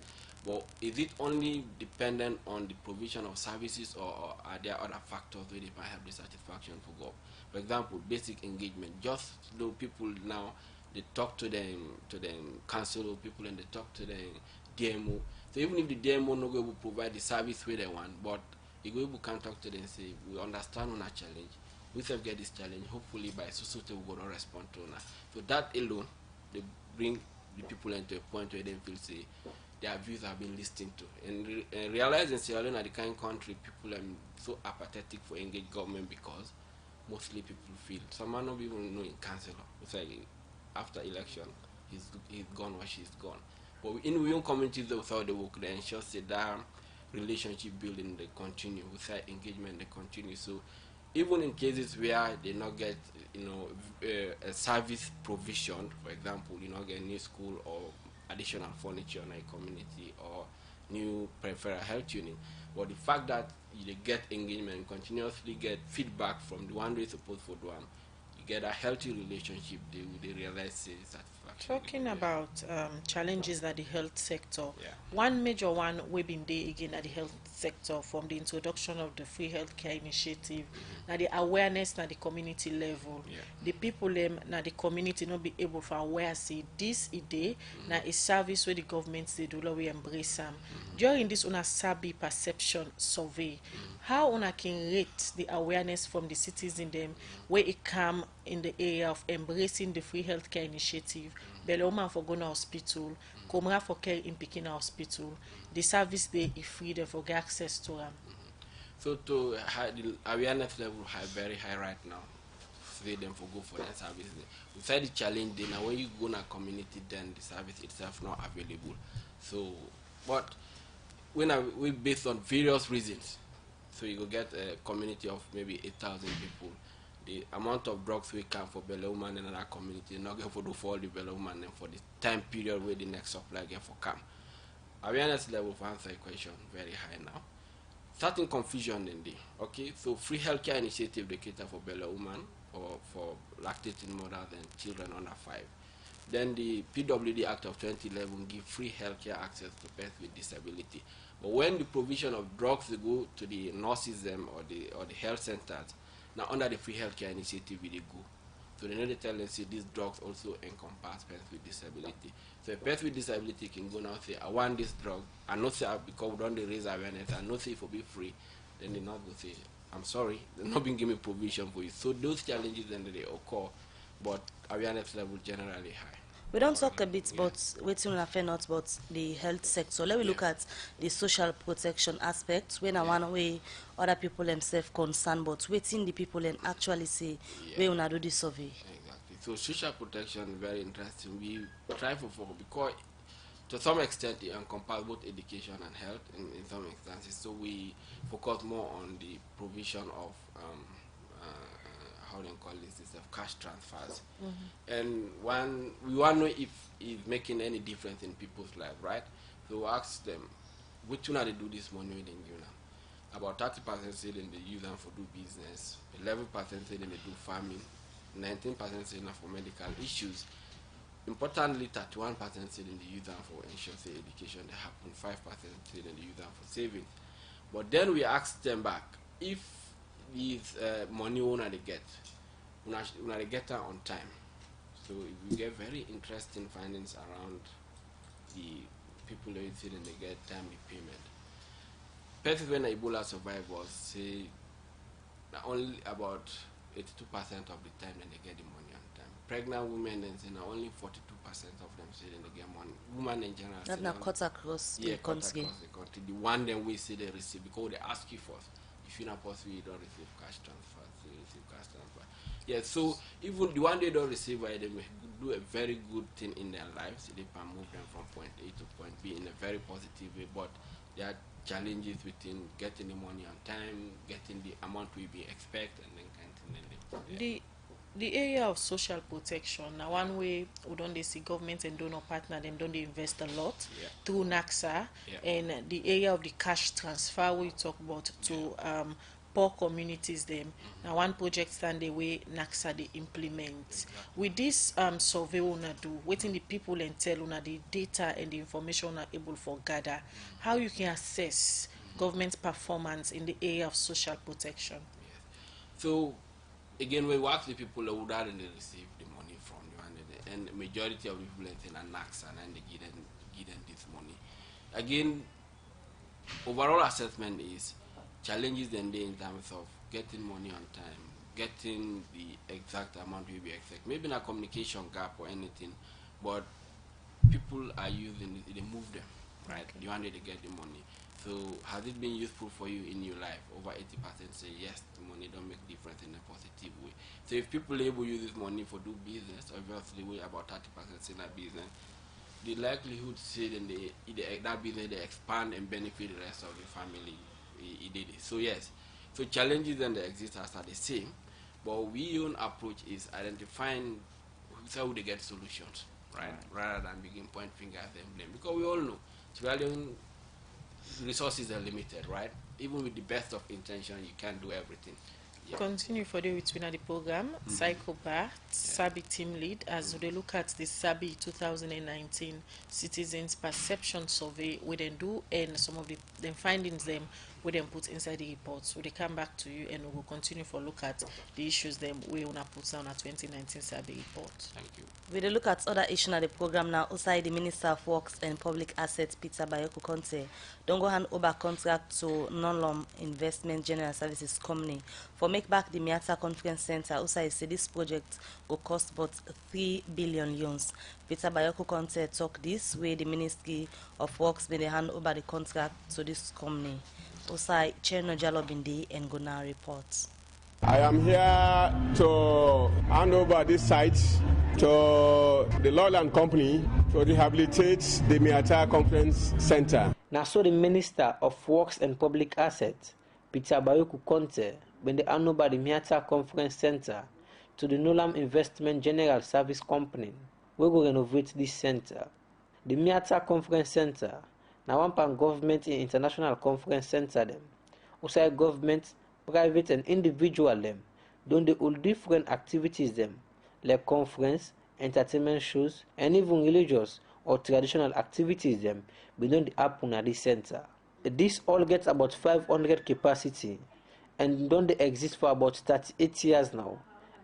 But is it only dependent on the provision of services, or are there other factors where they might have the satisfaction to go up? For example, basic engagement. Just though people now they talk to them council people and they talk to the DMO. So even if the DMO no go able to provide the service where they want, but you go able can talk to them and say we understand on a challenge. We have get this challenge. Hopefully by society we will not respond to that. So that alone, they bring the people into a point where they feel say their views have been listened to, and realizing Sierra Leone are the kind of country people are so apathetic for engaged government because mostly people feel some might not even know in councillor. It's like after election he's gone or she's gone. But in our own communities without the work, they ensure that relationship building they continue, without engagement they continue. So even in cases where they not get a service provision, for example, get a new school or additional furniture in a community or new peripheral health unit, but the fact that you get engagement, continuously get feedback from the one they supposed for do, you get a healthy relationship, they realize satisfaction. Talking about challenges at the health sector, one major one we've been there again at the health sector from the introduction of the free healthcare initiative, now the awareness at the community level, the people now the community not be able to aware say this idea now a service where the government they do we embrace them. During this una Sabi perception survey, how una can rate the awareness from the citizens them where it come in the area of embracing the free healthcare initiative, Beloma for Gona Hospital, Komra for care in Pekin Hospital, the service they is free there for get access to them. So to the awareness level very high right now. For them for go for that service. We said the challenge then when you go in a community then the service itself not available. So but we based on various reasons. So you go get a community of maybe 8,000 people. The amount of drugs we can for Bella woman in another community, not get for do for the Bella woman and for the time period where the next supply get for come. Awareness level for answer your question very high now. Certain confusion in the okay. So free healthcare initiative they cater for Bella woman or for lactating mothers and children under 5. Then the PWD Act of 2011 give free healthcare access to persons with disability. But when the provision of drugs they go to the nurses them or the health centers, now under the free healthcare initiative they go. So they know they tell them say these drugs also encompass persons with disability. So a person with disability can go now and say, I want this drug, I know say because we don't raise awareness, I know say it will be free, then they not go say, I'm sorry, they're not being given provision for you. So those challenges then they occur, but awareness level generally high. We don't talk a bit about waiting on affair not about the health sector. Let me look at the social protection aspect when I want way other people themselves concerned, but waiting the people and actually say we wanna do this survey. Exactly. So social protection very interesting. We try for because to some extent it encompasses both education and health in some instances. So we focus more on the provision of how do you call this of cash transfers. And one we want to know if it's making any difference in people's life, right? So we ask them, which one they do this money with in Guna? About 30% say they use them for do business, 11% say they do farming, 19% say for medical issues. Importantly, 31% say they use them for ensure say education they happen, 5% say they use them for savings. But then we ask them back, if these money owner they get that on time. So we get very interesting findings around the people that say they get timely payment. Persons when Ebola survivors say only about 82% of the time that they get the money on time. Pregnant women then say only 42% of them say they get money. Women in general. That's not cut across the country. The one then we say they receive because they ask you first. If you're not possible, you don't receive cash transfer. So you receive cash transfer. Yeah, so even the one they don't receive, they may do a very good thing in their lives. They can move them from point A to point B in a very positive way. But there are challenges within getting the money on time, getting the amount we be expect, and then continuing. The area of social protection, now one way we don't see government and donor partner, them don't they invest a lot through NACSA, and the area of the cash transfer we talk about to poor communities them. Now one project stand the way NACSA they implement. With this survey una do, waiting the people and tell una the data and the information are able for gather, how you can assess government performance in the area of social protection. So again, we ask the people who don't receive the money from you, and the majority of the people in NACSA and they give them this money. Again, overall assessment is challenges in terms of getting money on time, getting the exact amount we expect. Maybe not communication gap or anything, but people are using it, they move them, right? The one day they get the money. So has it been useful for you in your life? Over 80% say yes, the money don't make difference in a positive way. So if people able to use this money for do business, obviously we about 30% in that business, the likelihood say then that business they expand and benefit the rest of the family. He did it. So yes, so challenges and the existence are the same, but we own approach is identifying how they get solutions, right? Rather than begin point fingers and blame, because we all know resources are limited, right? Even with the best of intention, you can't do everything. Continue for the between the program. Psychopath, Sabi team lead, as they look at the Sabi 2019 Citizens Perception Survey, we then do, and some of the findings them we then put inside the report. So they come back to you, and we will continue for look at the issues them we wanna put down a 2019 Sabi report. Thank you. We will look at other issues in the program now. Outside the Minister of Works and Public Assets, Peter Bayoko Conte, don't go hand over contract to non-lom investment general services company for make back the Miata Conference Center. Outside say this project will cost about 3 billion yuans. Peter Bayoko Conte talk this way the Ministry of Works may hand over the contract to this company. Osai Cherno Jalobindi and Guna reports. I am here to hand over this site to the Lowland Company to rehabilitate the Miata Conference Center. Now, so the Minister of Works and Public Assets, Peter Bayoku Conte, when they hand over the Miata Conference Center to the Nolam Investment General Service Company, we will renovate this center. The Miata Conference Center, now one pan government and international conference center them, also government, private and individual them, don't they all different activities them, like conference, entertainment shows, and even religious or traditional activities them, beyond the happen at this center. This all gets about 500 capacity, and don't they exist for about 38 years now.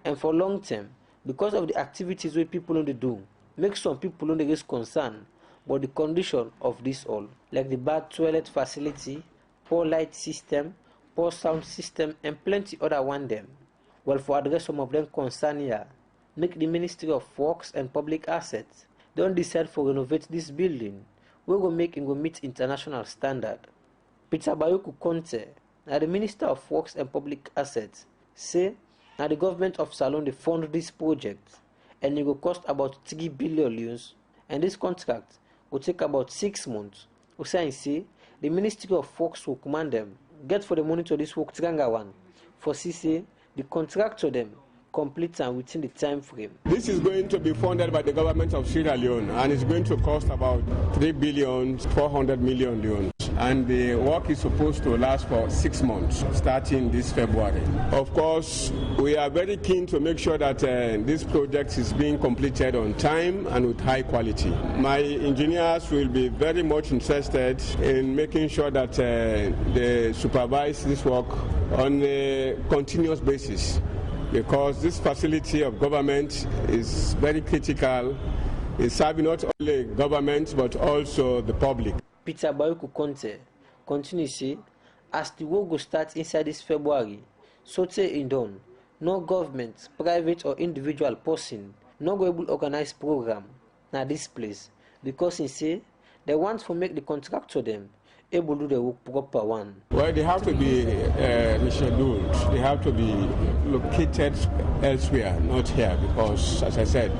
And for long term, because of the activities where people only do, make some people only raise concern about the condition of this all, like the bad toilet facility, poor light system, poor sound system, and plenty other one them. Well, for address some of them concern here, make the Ministry of Works and Public Assets don't decide for renovate this building. We will make it go meet international standard. Peter Bayoku Conte, now the Minister of Works and Public Assets, say now the government of Salon they fund this project and it will cost about 3 billion, and this contract will take about 6 months. Usain say the Ministry of Works will command them get for the money to this work tranga one for CC the contractor them complete and within the time frame. This is going to be funded by the government of Sierra Leone and it's going to cost about 3,400,000,000. And the work is supposed to last for 6 months, starting this February. Of course, we are very keen to make sure that this project is being completed on time and with high quality. My engineers will be very much interested in making sure that they supervise this work on a continuous basis, because this facility of government is very critical. It's serving not only government but also the public. Peter Bayoku Conte continues say, as the work will start inside this February, so say in done, no government, private or individual person, no go able organize program na this place, because he say they want to make the contractor them able to do the work proper one. Well, they have to be rescheduled. They have to be located elsewhere, not here, because, as I said,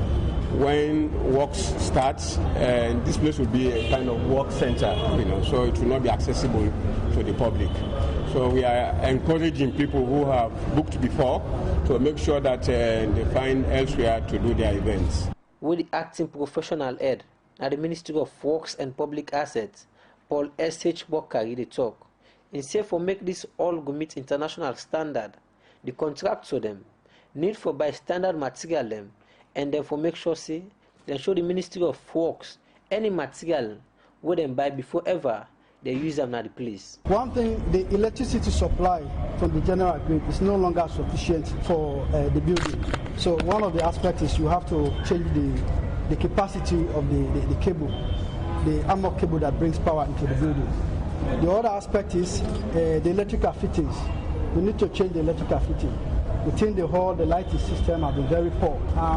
when works starts, this place will be a kind of work center, so it will not be accessible to the public. So we are encouraging people who have booked before to make sure that they find elsewhere to do their events. With the acting professional head at the Ministry of Works and Public Assets, Paul S.H. Bokari, they talk. In say for make this all go meet international standard, the contractor them need for buy standard material them, and then for make sure say they show the Ministry of Works any material where them buy before ever they use them at the place. One thing, the electricity supply from the general grid is no longer sufficient for the building. So one of the aspects is you have to change the capacity of the cable, the armor cable that brings power into the building. The other aspect is the electrical fittings. We need to change the electrical fitting. Within the hall, the lighting system has been very poor.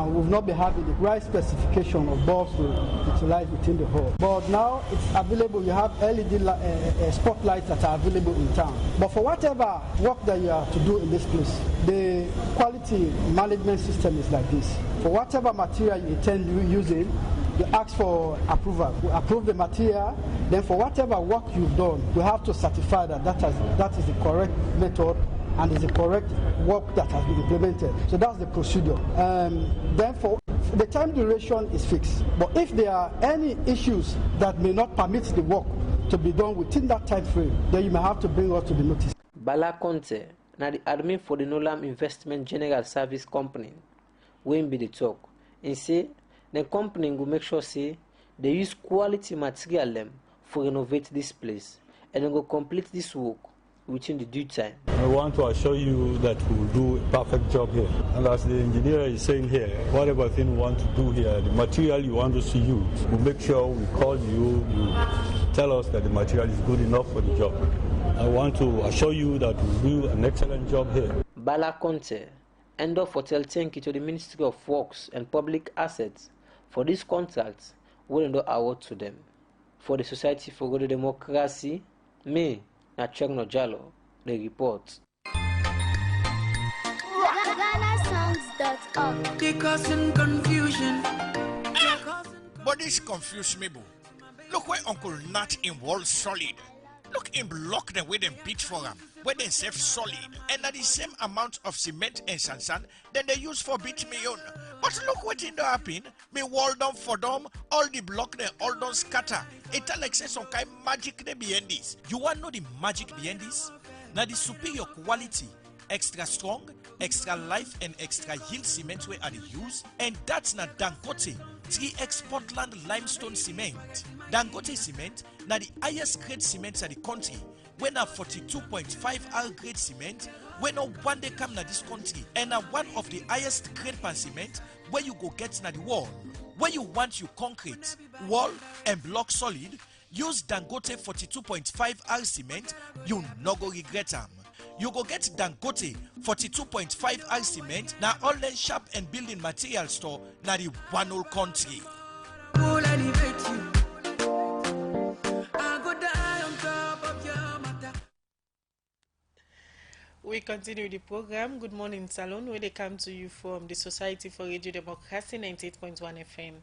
We've not been having the right specification of bulbs to utilize within the hall. But now it's available. You have LED spotlights that are available in town. But for whatever work that you have to do in this place, the quality management system is like this. For whatever material you intend using, you ask for approval. We approve the material. Then for whatever work you've done, we have to certify that is the correct method and is the correct work that has been implemented. So that's the procedure. Then for the time duration is fixed. But if there are any issues that may not permit the work to be done within that time frame, then you may have to bring us to the notice. Bala Conte, now the admin for the Nolam Investment General Service Company, will be the talk. And say the company will make sure say they use quality material them for renovate this place and then go complete this work within the due time. I want to assure you that we will do a perfect job here. And as the engineer is saying here, whatever thing we want to do here, the material you want us to use, we'll make sure we call you, you tell us that the material is good enough for the job. I want to assure you that we'll do an excellent job here. Bala Conte, end of hotel thank you to the Ministry of Works and Public Assets for this contract, we will award to them. For the Society for Good Democracy, me, Na Cherno Jalo, the report. GhanaSongs.org. They causing confusion. But this confused me, boo. Look where Uncle Nat in World Solid. Look in block them where them beat for them, where they save solid, and at the same amount of cement and sand then they use for beat me on. But look what in the happen, me wall down for them, all the block they all don't scatter. It like say some kind magic they behind this. You want to know the magic behind this? Now the superior quality, extra strong, extra life and extra yield cement where are the use, and that's not Dangote 3X Portland limestone cement. Dangote cement na the highest grade cement in the country. When a 42.5 R grade cement, when no one day come na this country, and one of the highest grade pan cement where you go get na the wall. Where you want your concrete, wall and block solid, use Dangote 42.5 R cement, you no go regret them. You go get Dangote 42.5 R cement na online shop and building material store na the one whole country. We continue the program. Good morning, Salon, where they come to you from the Society for Radio Democracy 98.1 FM.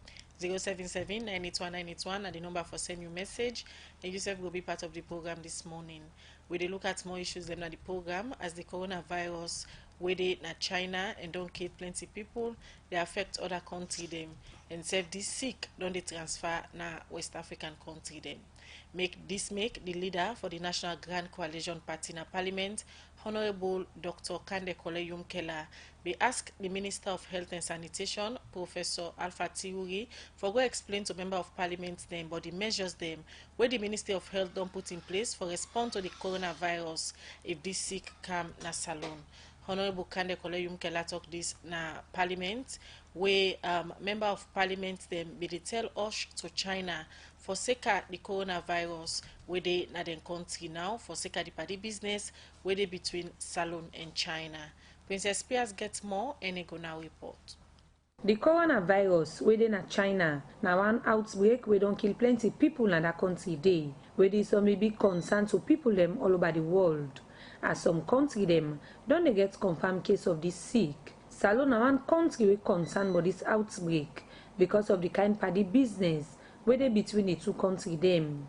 077-981-981 and the number for send you message. And yourself will be part of the program this morning. We will look at more issues than the program as the coronavirus, where they na China and don't kill plenty people, they affect other country them. And save this sick, don't they transfer na West African country them. Make the leader for the National Grand Coalition Party na Parliament, Honorable Dr. Kande Koleyum Kela, be asked the Minister of Health and Sanitation, Professor Alpha Tiuri, for go explain to Member of Parliament them, but the measures them, where the Ministry of Health don't put in place for respond to the coronavirus if this sick come na Salon. Honorable Kande Koleyum Kela talk this na Parliament, where Member of Parliament them be they tell us to China for sake the coronavirus where they na den country now, for sake the party business where they between Salon and China. Princess Spears gets more and a go now report. The coronavirus where they na China now one outbreak we don't kill plenty people in that country day, where there is some big concern to people them all over the world. As some country them don't they get confirmed case of this sick. Salon na one country we concerned about this outbreak because of the kind party business where they between the two country them.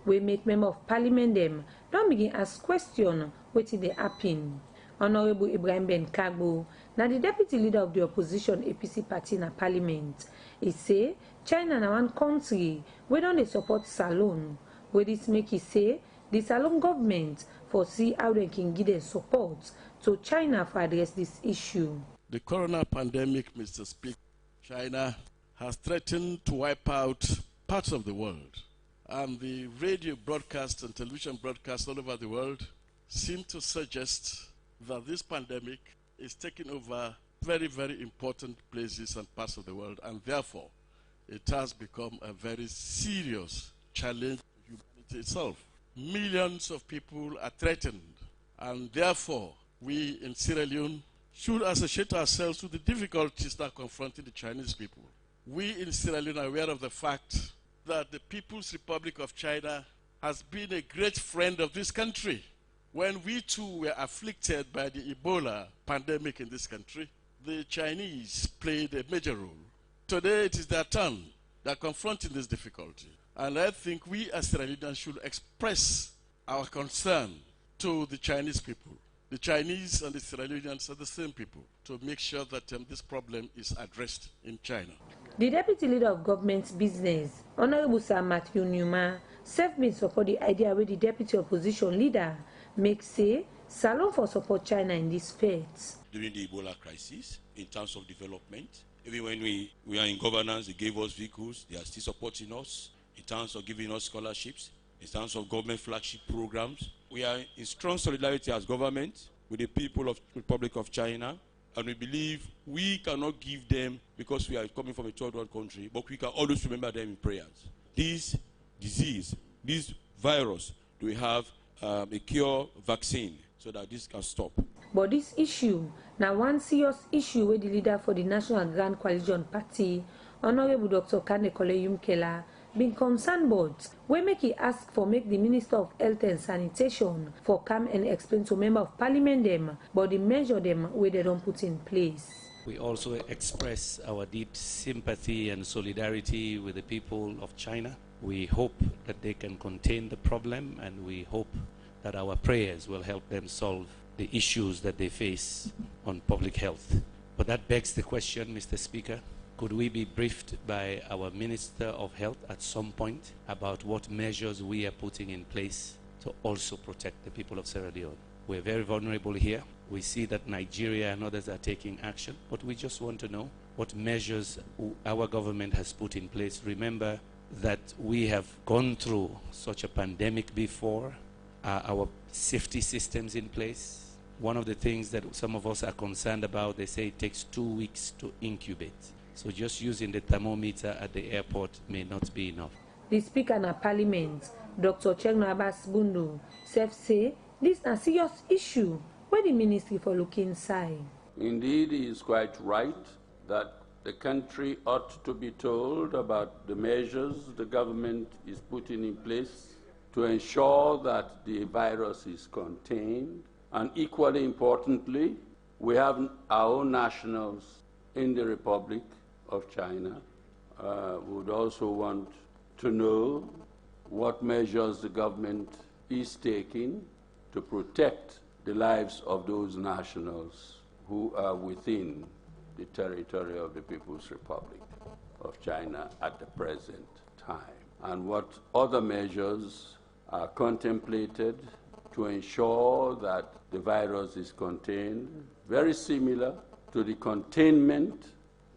We make Member of Parliament them don't begin ask question what they happen. Honorable Ibrahim Ben Kagbo, now the deputy leader of the opposition APC party in Parliament, he say China na one country where don't they support Salon. Where this make he say the Salon government for see how they can give them support to China for address this issue. The corona pandemic, Mr. Speaker, China has threatened to wipe out parts of the world. And the radio broadcast and television broadcasts all over the world seem to suggest that this pandemic is taking over very, very important places and parts of the world, and therefore it has become a very serious challenge to humanity itself. Millions of people are threatened, and therefore we in Sierra Leone should associate ourselves with the difficulties that are confronting the Chinese people. We in Sierra Leone are aware of the fact that the People's Republic of China has been a great friend of this country. When we too were afflicted by the Ebola pandemic in this country, the Chinese played a major role. Today it is their turn. They are confronting this difficulty. And I think we as Sierra Leoneans should express our concern to the Chinese people. The Chinese and the Sierra Leoneans are the same people, to make sure that this problem is addressed in China. The deputy leader of government business, Honorable Sir Matthew Newman, self-made support the idea where the deputy opposition leader make say Salon for support China in this fight. During the Ebola crisis, in terms of development, even when we are in governance, they gave us vehicles, they are still supporting us. In terms of giving us scholarships, in terms of government flagship programs, we are in strong solidarity as government with the people of the Republic of China. And we believe we cannot give them because we are coming from a third world country, but we can always remember them in prayers. This disease, this virus, do we have a cure, vaccine, so that this can stop? But this issue, now one serious issue where the leader for the National Grand Coalition Party, Honorable Dr. Kande Koleyum Kela, been concerned bout wey make e ask for make the Minister of Health and Sanitation for come and explain to Member of Parliament them about the measure them wey they don't put in place. We also express our deep sympathy and solidarity with the people of China. We hope that they can contain the problem, and we hope that our prayers will help them solve the issues that they face on public health. But that begs the question, Mr. Speaker, could we be briefed by our Minister of Health at some point about what measures we are putting in place to also protect the people of Sierra Leone? We're very vulnerable here. We see that Nigeria and others are taking action, but we just want to know what measures our government has put in place. Remember that we have gone through such a pandemic before. Our safety systems in place. One of the things that some of us are concerned about, they say it takes 2 weeks to incubate. So just using the thermometer at the airport may not be enough. The Speaker in Parliament, Dr. Chegno Abbas Bundu, say this is a serious issue where the Ministry for look inside. Indeed, he is quite right that the country ought to be told about the measures the government is putting in place to ensure that the virus is contained. And equally importantly, we have our own nationals in the Republic of China. We would also want to know what measures the government is taking to protect the lives of those nationals who are within the territory of the People's Republic of China at the present time, and what other measures are contemplated to ensure that the virus is contained, very similar to the containment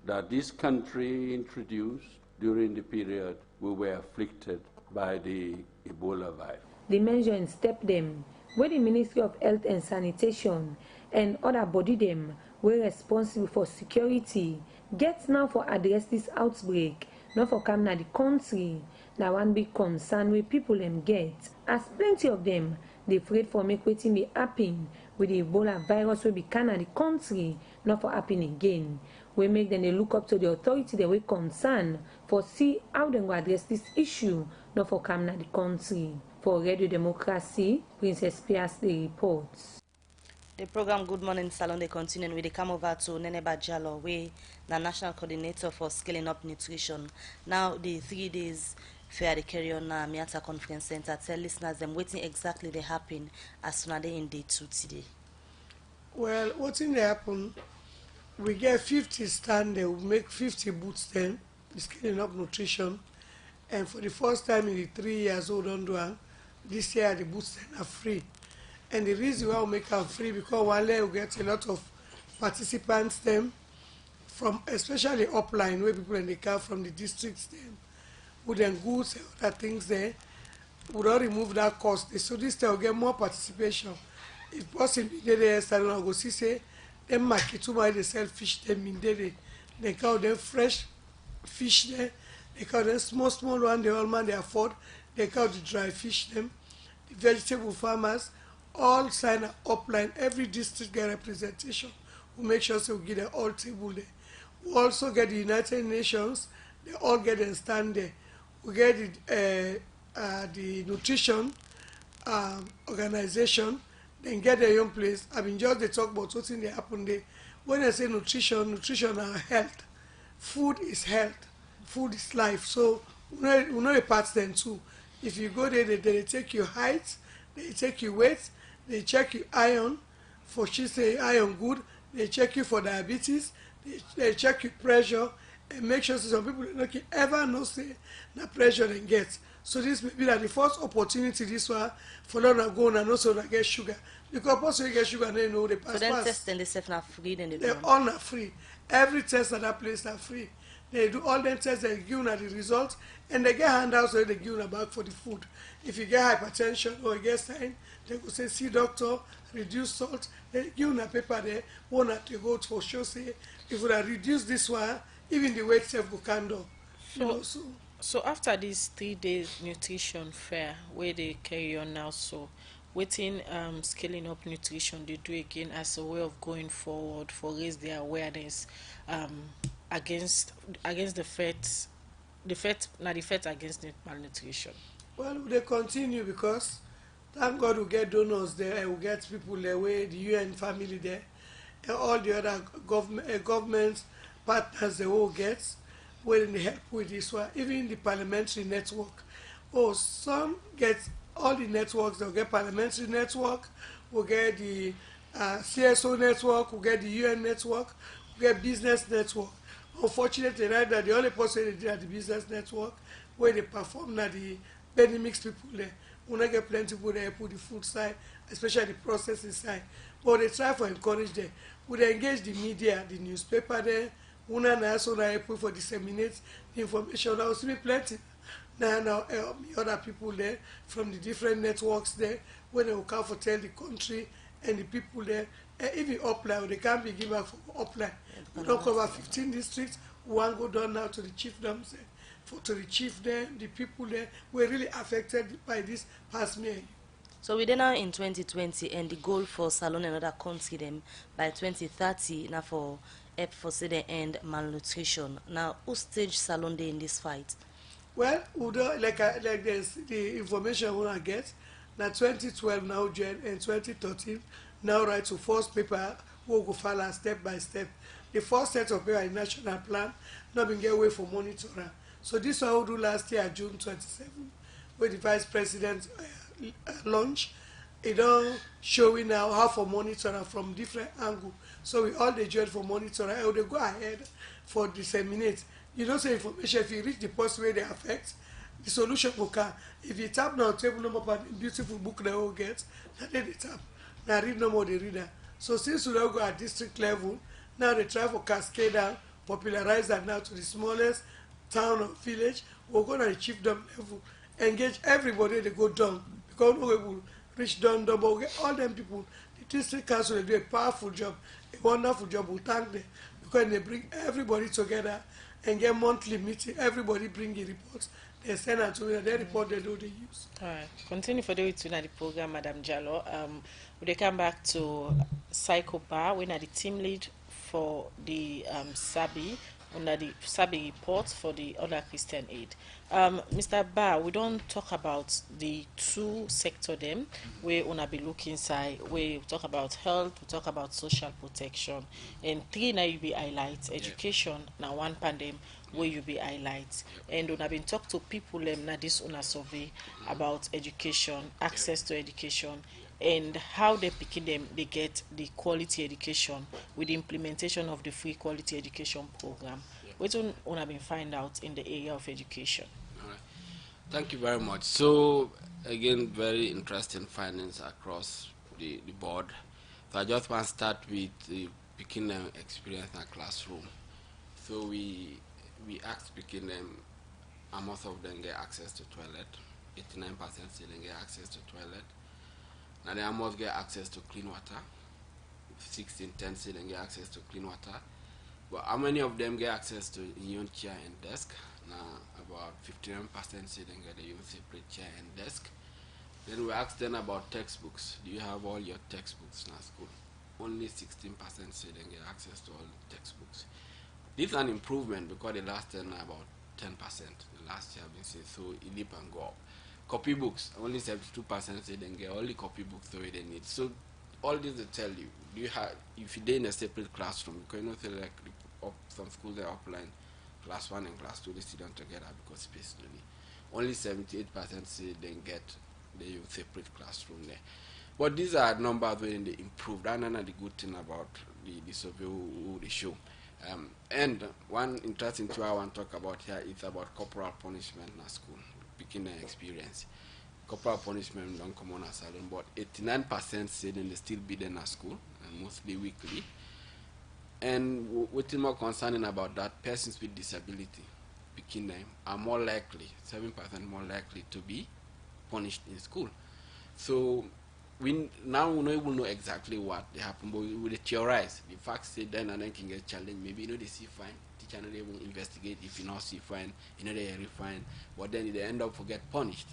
that this country introduced during the period we were afflicted by the Ebola virus. The measure in step them, where the Ministry of Health and Sanitation and other body them were responsible for security, gets now for address this outbreak, not for come na the country. Now one big concern where people them get, as plenty of them they afraid for make waiting be happen with the Ebola virus will be can the country, not for happen again. We make them they look up to the authority they were concerned for see how they will address this issue, not for come na the country. For Radio Democracy, Princess Pias the reports. The program Good Morning Salon they continue with they come over to Nene Bajalo, we the National Coordinator for Scaling Up Nutrition. Now the 3 days fair they carry on Miata Conference Center. Tell listeners them waiting exactly they happen as soon as they in day 2 today. Well, what's in the happen? We get 50 stand there, we make 50 booths then, the Scaling Up Nutrition. And for the first time in the 3 years old on this year the booths then are free. And the reason why we make them free because one day we get a lot of participants them from especially upline where people in the car from the districts them with them goods and other things there. We don't remove that cost. So this time we get more participation. If possible, they start to go see say them market too much they sell fish them in there. They call them fresh fish there. They call them small one, the all man they afford. They call the dry fish them. The vegetable farmers all sign up upline. Every district get representation. We make sure so we get them all table there. We also get the United Nations. They all get them stand there. We get the nutrition organization. Then get their own place. I mean, just they talk about what's in the happen there. When I say nutrition and health. Food is health. Food is life. So we know the parts then too. If you go there, they take your height, they take your weight, they check your iron. For she say iron good. They check you for diabetes. They check your pressure and make sure some people don't ever know say the pressure they get. So this may be like the first opportunity this one for them to go and also to get sugar. Because once you get sugar, they know they pass. So then testing they self not free, then they all not free. Every test at that place are free. They do all them tests, they give you the results, and they get handouts so they give you back for the food. If you get hypertension or you get sign, they go say, see doctor, reduce salt. They give you a paper there, one to go for sure say, if we reduce this one, even the weight self go candle. So after this 3 days nutrition fair where they carry on now, so waiting Scaling Up Nutrition they do again as a way of going forward for raise their awareness against the threats the fight against malnutrition? Well, they continue because thank God we get donors there and we get people there, where the UN family there, and all the other government partners they will get when they help with this one. Even the parliamentary network. Oh, some get all the networks. They'll get parliamentary network, we'll get the CSO network, we'll get the UN network, we'll get business network. Unfortunately, right now, the only person they did at the business network where they perform now the Benny mix people there. We not get plenty people there put the food side, especially the processing side. But they try to encourage them. We engage the media, the newspaper there. We also put for disseminate the information. There will still be plenty. Now other people there from the different networks there, when they will come for tell the country and the people there, and even upline, they can't be given for upline. We don't cover 15 districts. One go down now to the chiefdoms there. To the chief there, the people there were really affected by this past May. So we're now in 2020, and the goal for Salon and other countries them by 2030 now for help for say the end malnutrition. Now, who stage Salon Day in this fight? Well, like there's the information we want to get. Now 2012 now Jan and 2013 now write to first paper we go follow step by step. The first set of paper in national plan not been get away for monitoring. So this one we do last year June 27, where the vice president launch. It don't showing now how for monitoring from different angles. So we all the join for monitoring and they go ahead for disseminate. You don't say information if you reach the post where they affect the solution will come. If you tap now table number but beautiful book they will get, then they tap. Now read no more the reader. So since we don't go at district level, now they try for cascade down, popularize that now to the smallest town or village. We're going to the chiefdom level, engage everybody they go down because we will reach down double get all them people. The district council they do a powerful job, a wonderful job. We'll thank them because they bring everybody together and get monthly meeting. Everybody bring the reports. They send out to me, they report they do they use. All right. Continue for the program, Madam Jallo. We come back to Psycho Bar. We're the team lead for the Sabi under the Sabi report for the other Christian aid. Mr. Bar, we don't talk about the two sector them where we be looking inside. We talk about health, we talk about social protection, and three now you be highlights education. Now one pandemic where you be highlights, and we have been talk to people na this una survey about education, access to education, and how they picking them they get the quality education with the implementation of the free quality education program. What we have been find out in the area of education. All right. Thank you very much. So again, very interesting findings across the board. So I just want to start with the picking them experience in a classroom. So we asked picking them, and most of them get access to toilet. 89% still get access to toilet. Now they almost get access to clean water. 16-10 still get access to clean water. But how many of them get access to union chair and desk? Now about 59% still get a union separate chair and desk. Then we asked them about textbooks. Do you have all your textbooks in our school? Only 16% still get access to all the textbooks. This is an improvement because the last 10 about 10%. The last year I've been saying so it leap and go up. Copy books, only 72% say they get only copy books the way they need. So all this they tell you, do you have if you're in a separate classroom, because you know say like some schools are offline, class 1 and class 2 they sit down together because space no need. Only 78% say they get the separate classroom there. But these are numbers when they improve. That's another good thing about the survey who they show. And one interesting thing I want to talk about here is about corporal punishment in a school, picking an experience. Corporal punishment don't come on a salon, but 89% say they still be there in a school, and mostly weekly. And what's more concerning about that, persons with disability, picking them, are more likely, 7% more likely to be punished in school. So we now not even know exactly what they happen, but we will theorize. The facts say then and then can get challenged. Maybe they see fine. Teacher they will investigate. If you not see fine, they hear fine. But then they end up for get punished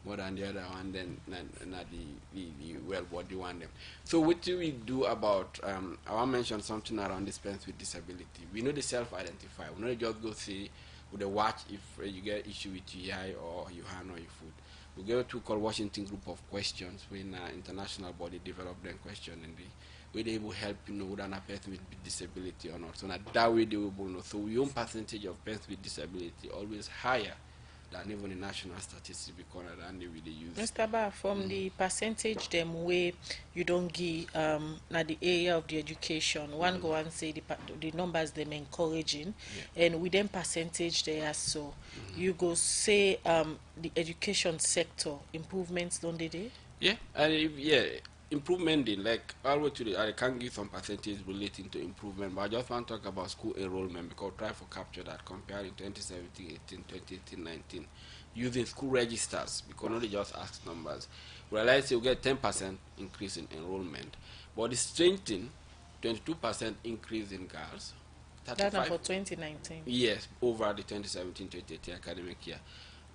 more than the other one. Then not the well-body one them. So what do we do about? I want to mention something around this parents with disability. We know they self-identify. We know they just go say with a watch if you get issue with your eye or your hand or your foot. We get a tool called Washington Group of Questions when international body develop them question and they able help whether a person with disability or not. So that way they will know. So your own percentage of persons with disability always higher than even the national statistics because than they really use. Mr. Ba, from the percentage them way you don't give na the area of the education, one go and say the numbers them encouraging, and with them percentage there, so you go say the education sector improvements don't they? Yeah, improvement in like always I can't give some percentage relating to improvement, but I just want to talk about school enrollment because try to capture that comparing 2017, 18, 2018, 19 using school registers because not just ask numbers. Realize you get 10% increase in enrollment, but the strange thing, 22% increase in girls. That's for 2019. Yes, over the 2017-2018 academic year,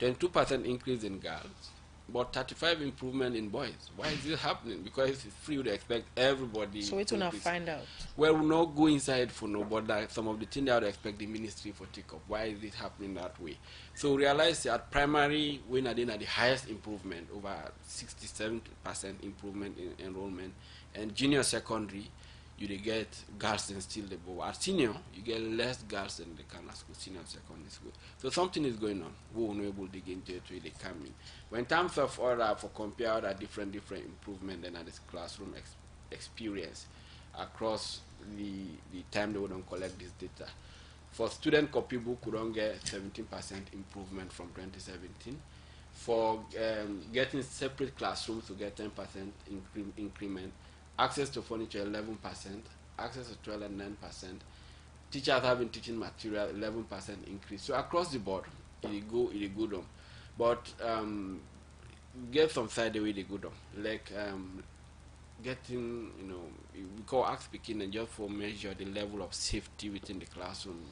22% increase in girls. But 35 improvement in boys. Why is this happening? Because it's free, we expect everybody. So we to not find out. Well, we'll not go inside for no, but some of the things that I would expect the ministry for take up. Why is it happening that way? So realize that primary, when are the highest improvement, over 67% improvement in enrollment, and junior secondary, you get girls and still the boy. At senior, you get less girls than the kind of school, senior and secondary school. So something is going on. We will not able to dig into it when they come in. But in terms of order for compare the different improvement and this classroom experience across the time they would not collect this data. For student copybook, we don't get 17% improvement from 2017. For getting separate classrooms, to get 10% increment. Access to furniture 11%, access to toilet 9%, teachers having teaching material 11% increase. So across the board, it go on. But get some side the way they go down. Like getting, we call ask speaking and just for measure the level of safety within the classroom.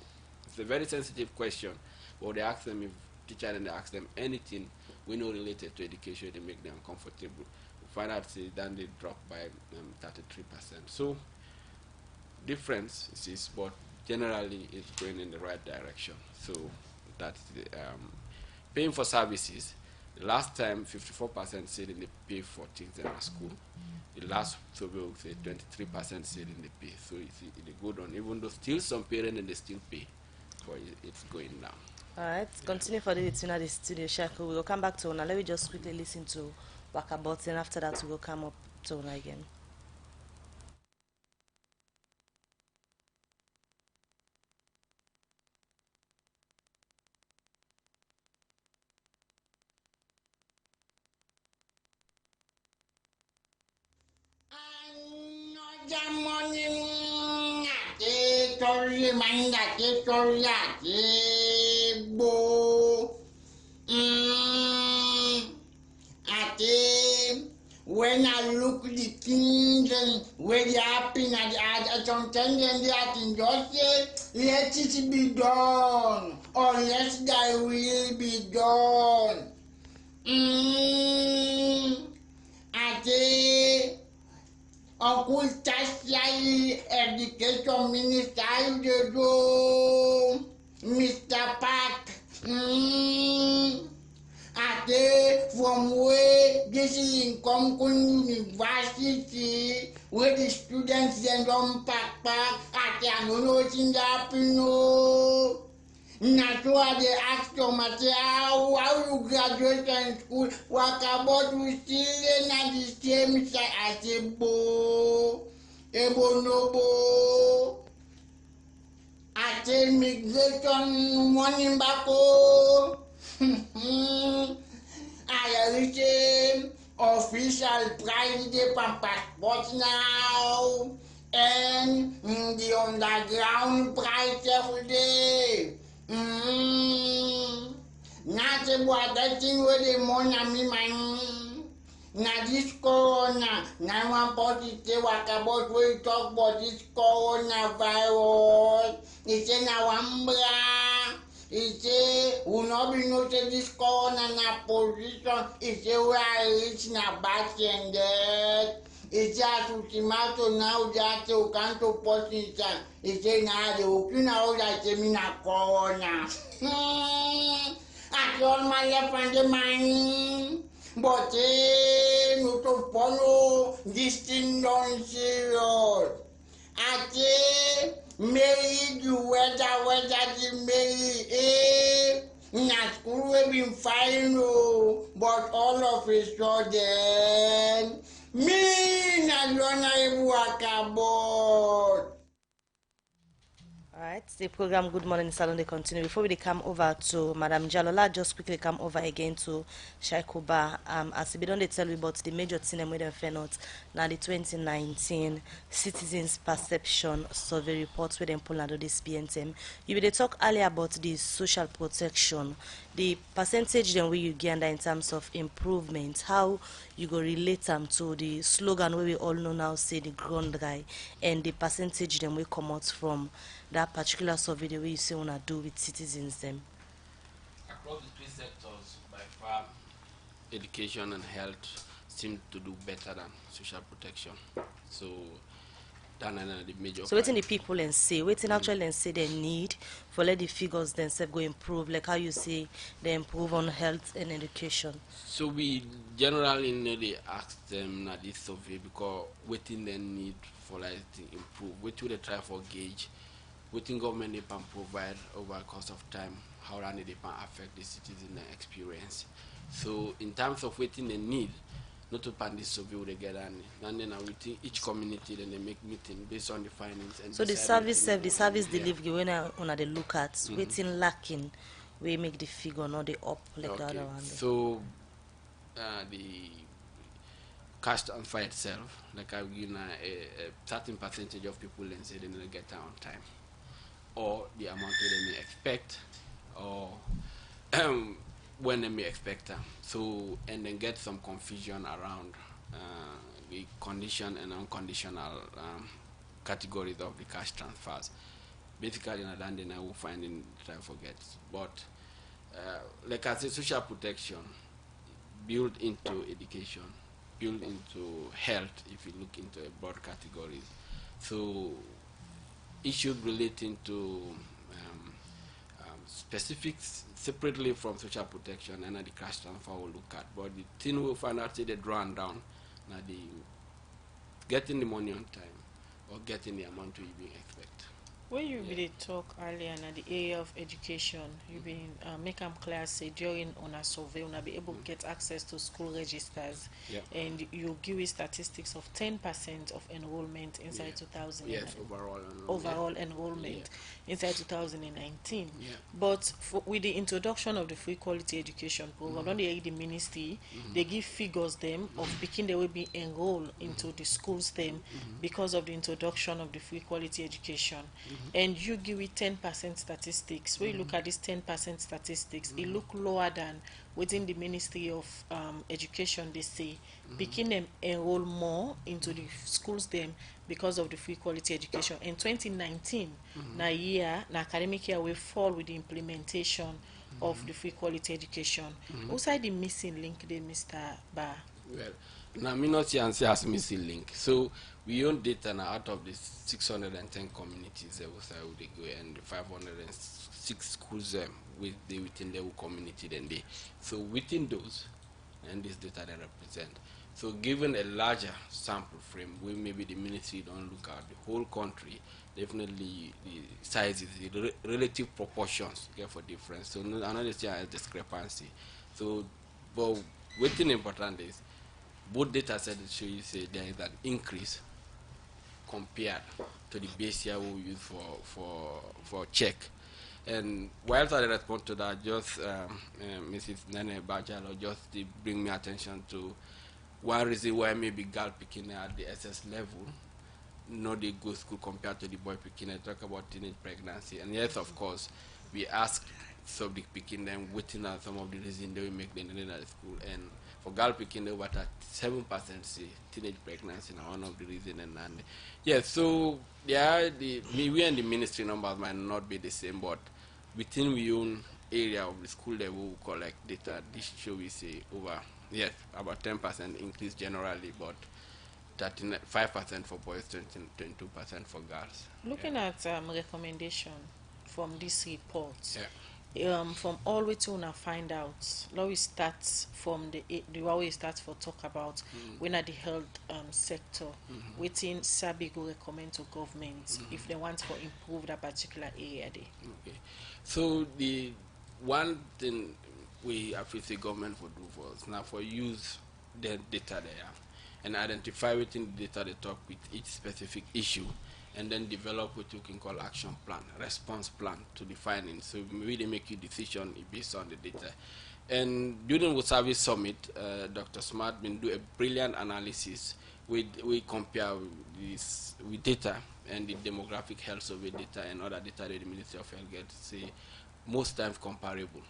It's a very sensitive question. But they ask them if teacher and they ask them anything we know related to education, they make them comfortable. Find out then they drop by 33%. So difference is, but generally it's going in the right direction. So that's the paying for services. The last time 54% said in the pay for things in the school. The last survey will say 23% said in the pay. So it's a good one. Even though still some parents and they still pay, but it's going down. All right, continue for the between the studio shackle. We'll come back to Ona. Let me just quickly listen to Wakabots, and after that we'll come up to Ona again. When I look the things and where they happen at sometimes and they can just say, let it be done, or let thy will be done. I say, Uncle Tashlai, Education Minister, Mr. Park. From where this is in Concon University, where the students then don't pack at the nothing happen. That's why they ask you, how you graduate in school, what about we still at the same side as a bo, nobo. I tell migration morning back home. I reach official private passport now, and the underground price every day. Not about that thing where the money me man. Now this corona, now I'm about to say what about we talk about this coronavirus. It's in our umbrella. It's a will not be noted this corner na position. It's a where I reach na back and that. ija ultimato na ujate ukanto potinsan ije na de ukina oja temina corona ati on my left and the man but no to follow this thing on serious ati May the weather the May na school we been fine but all of a sudden me na lona ebu akabot. Alright, the program Good Morning Salon they continue. Before we come over to Madam Jalola, just quickly come over again to Shaikuba. As we don't tell you about the major thing we don't find out now the 2019 Citizens Perception Survey reports where they pull out this PNTM. You will talk earlier about the social protection, the percentage then where you get in terms of improvement, how you go relate them to the slogan where we all know now say the ground guy, and the percentage then we come out from that particular survey the way you say wanna do with citizens them. Across the three sectors, by far, education and health seem to do better than social protection. So that are the major. So waiting the people and say, waiting actually and say they need for let the figures themselves go improve, like how you say they improve on health and education. So we generally need to ask them at this survey because waiting they need for like to improve. What do they try for gauge? Waiting government they can provide over a course of time how they can affect the citizen experience. So in terms of waiting they need, not to pan this survey with together and then within each community then they make meeting based on the findings. And so the service delivery when I they look at waiting lacking, we make the figure not the up like the other one. So the cash transfer itself, like I've given a certain percentage of people and say they don't get there on time, or the amount they may expect, or when they may expect them. So, and then get some confusion around the condition and unconditional categories of the cash transfers. Basically, in Adandena, I will find in try to forget. But, like I said, social protection built into education, built into health, if you look into a broad categories. So, issues relating to specifics separately from social protection and the cash transfer will look at. But the thing we'll find out is they drawn down now the getting the money on time or getting the amount you being expect. When you really talk earlier in the area of education, you've been make them clear say during on a survey, you'll be able to get access to school registers, and you give you statistics of 10% of enrollment inside 2000. Yes, overall enrollment inside 2019. But with the introduction of the free quality education program, not the ministry, they give figures them of picking they will be enrolled into the schools them because of the introduction of the free quality education. And you give it 10% statistics. When you look at this 10% statistics, it look lower than within the Ministry of Education. They say picking them enroll more into the schools them because of the free quality education. In 2019, na academic year will fall with the implementation of the free quality education. Also, the missing link there, Mr. Ba. Well, now me not say as missing link. So we own data now out of the 610 communities where they go and 506 schools within the community then they. So within those, and this data they represent. So given a larger sample frame, where maybe the ministry don't look at the whole country, definitely the sizes, the relative proportions for difference. So another thing is discrepancy. So, but within important is both data sets show you say there is an increase compared to the base year we use for check. And whilst I respond to that, just Mrs. Nene Bajalo just to bring me attention to one reason why maybe girl picking at the SS level, not the good school compared to the boy picking. I talk about teenage pregnancy, and yes, of course, we ask subject picking them waiting at some of the reasons they will make them in at school, and for girl picking over 7% say teenage pregnancy now one of the reasons, and yeah, so we and the ministry numbers might not be the same, but within we own area of the school level we collect data. This show we say over about 10% increase generally, but 5% for boys, 22% for girls. Looking at recommendation from this report, Yeah. from all we to find out, now we start from the way we start for talk about when at the health sector, waiting Sabi go recommend to government if they want to improve that particular area there. Okay. So the one thing we appreciate the government for do for us now for use the data there and identify within the data they talk with each specific issue and then develop what you can call action plan, response plan to the findings. So maybe they make a decision based on the data. And during the service summit, Dr. Smart been do a brilliant analysis. We compare this with data and the demographic health survey data and other data that the Ministry of Health gets, say most times comparable.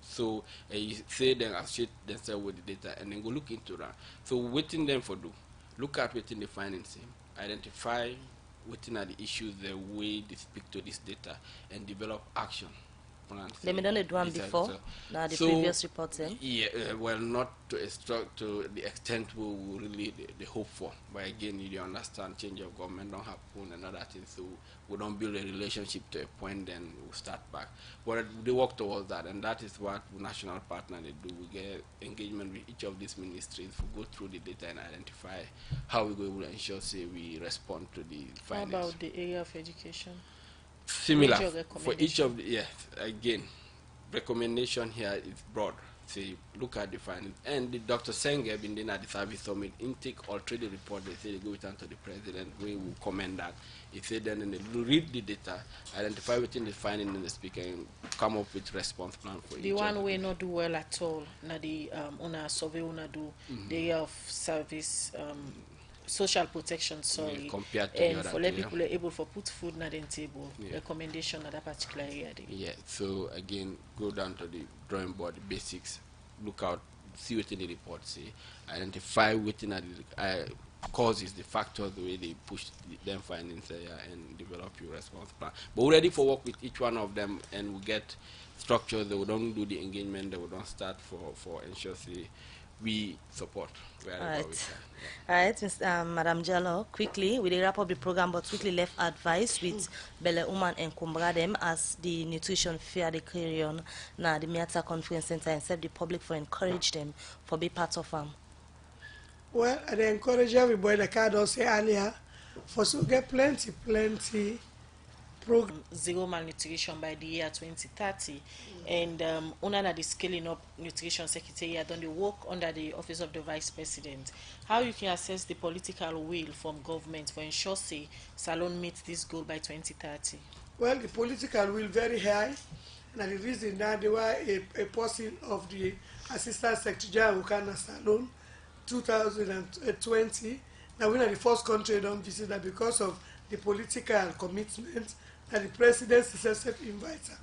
So you say then associate themselves with the data and then go look into that. So waiting them for do, look at within the findings, identify within the issues the way they speak to this data and develop action. Let me done it one before, now the previous report. Yeah, well, not to the extent we really the hope for. But again, you understand, change of government don't happen and other things, so we don't build a relationship to a point, then we'll start back. But they work towards that, and that is what national partner they do. We get engagement with each of these ministries, we go through the data and identify how we go to ensure, say, we respond to the findings. How about the area of education? Similar for each of the, again, recommendation here is broad. Say, look at the findings. And the Dr. Senge, been then at the service summit, intake or trade report, they say they go it on to the president, we will comment that. He said then and they read the data, identify within the finding and the speaker and come up with response plan for the each one way not do well at all, na the una survey una do the area of service social protection, sorry, compared to and the other for let thing, people able for put food na the table, recommendation at that particular area there. Yeah, so again, go down to the drawing board, the basics, look out, see within the report, say, identify within the causes, the factors, the way they push them findings and develop your response plan. But we're ready for work with each one of them, and we get structures that we don't do the engagement, that we don't start for ensure, say, we support wherever we can. All right, Madam Jello, quickly, we wrap up the program, but quickly left advice with Bele Uman and Kumbradem as the nutrition fair they carry on now the Miata Conference Center and serve the public for encourage them for be part of them. Well, I encourage everybody, like I don't say earlier, for so get plenty program. Zero malnutrition by the year 2030, and under the scaling up nutrition secretariat on the work under the office of the vice president. How you can assess the political will from government for ensure say Salon meets this goal by 2030? Well, the political will very high, and the reason that they were a person of the assistant secretary who can Salon 2020. Now we're the first country don't visit that because of the political commitment that the president successfully invites her.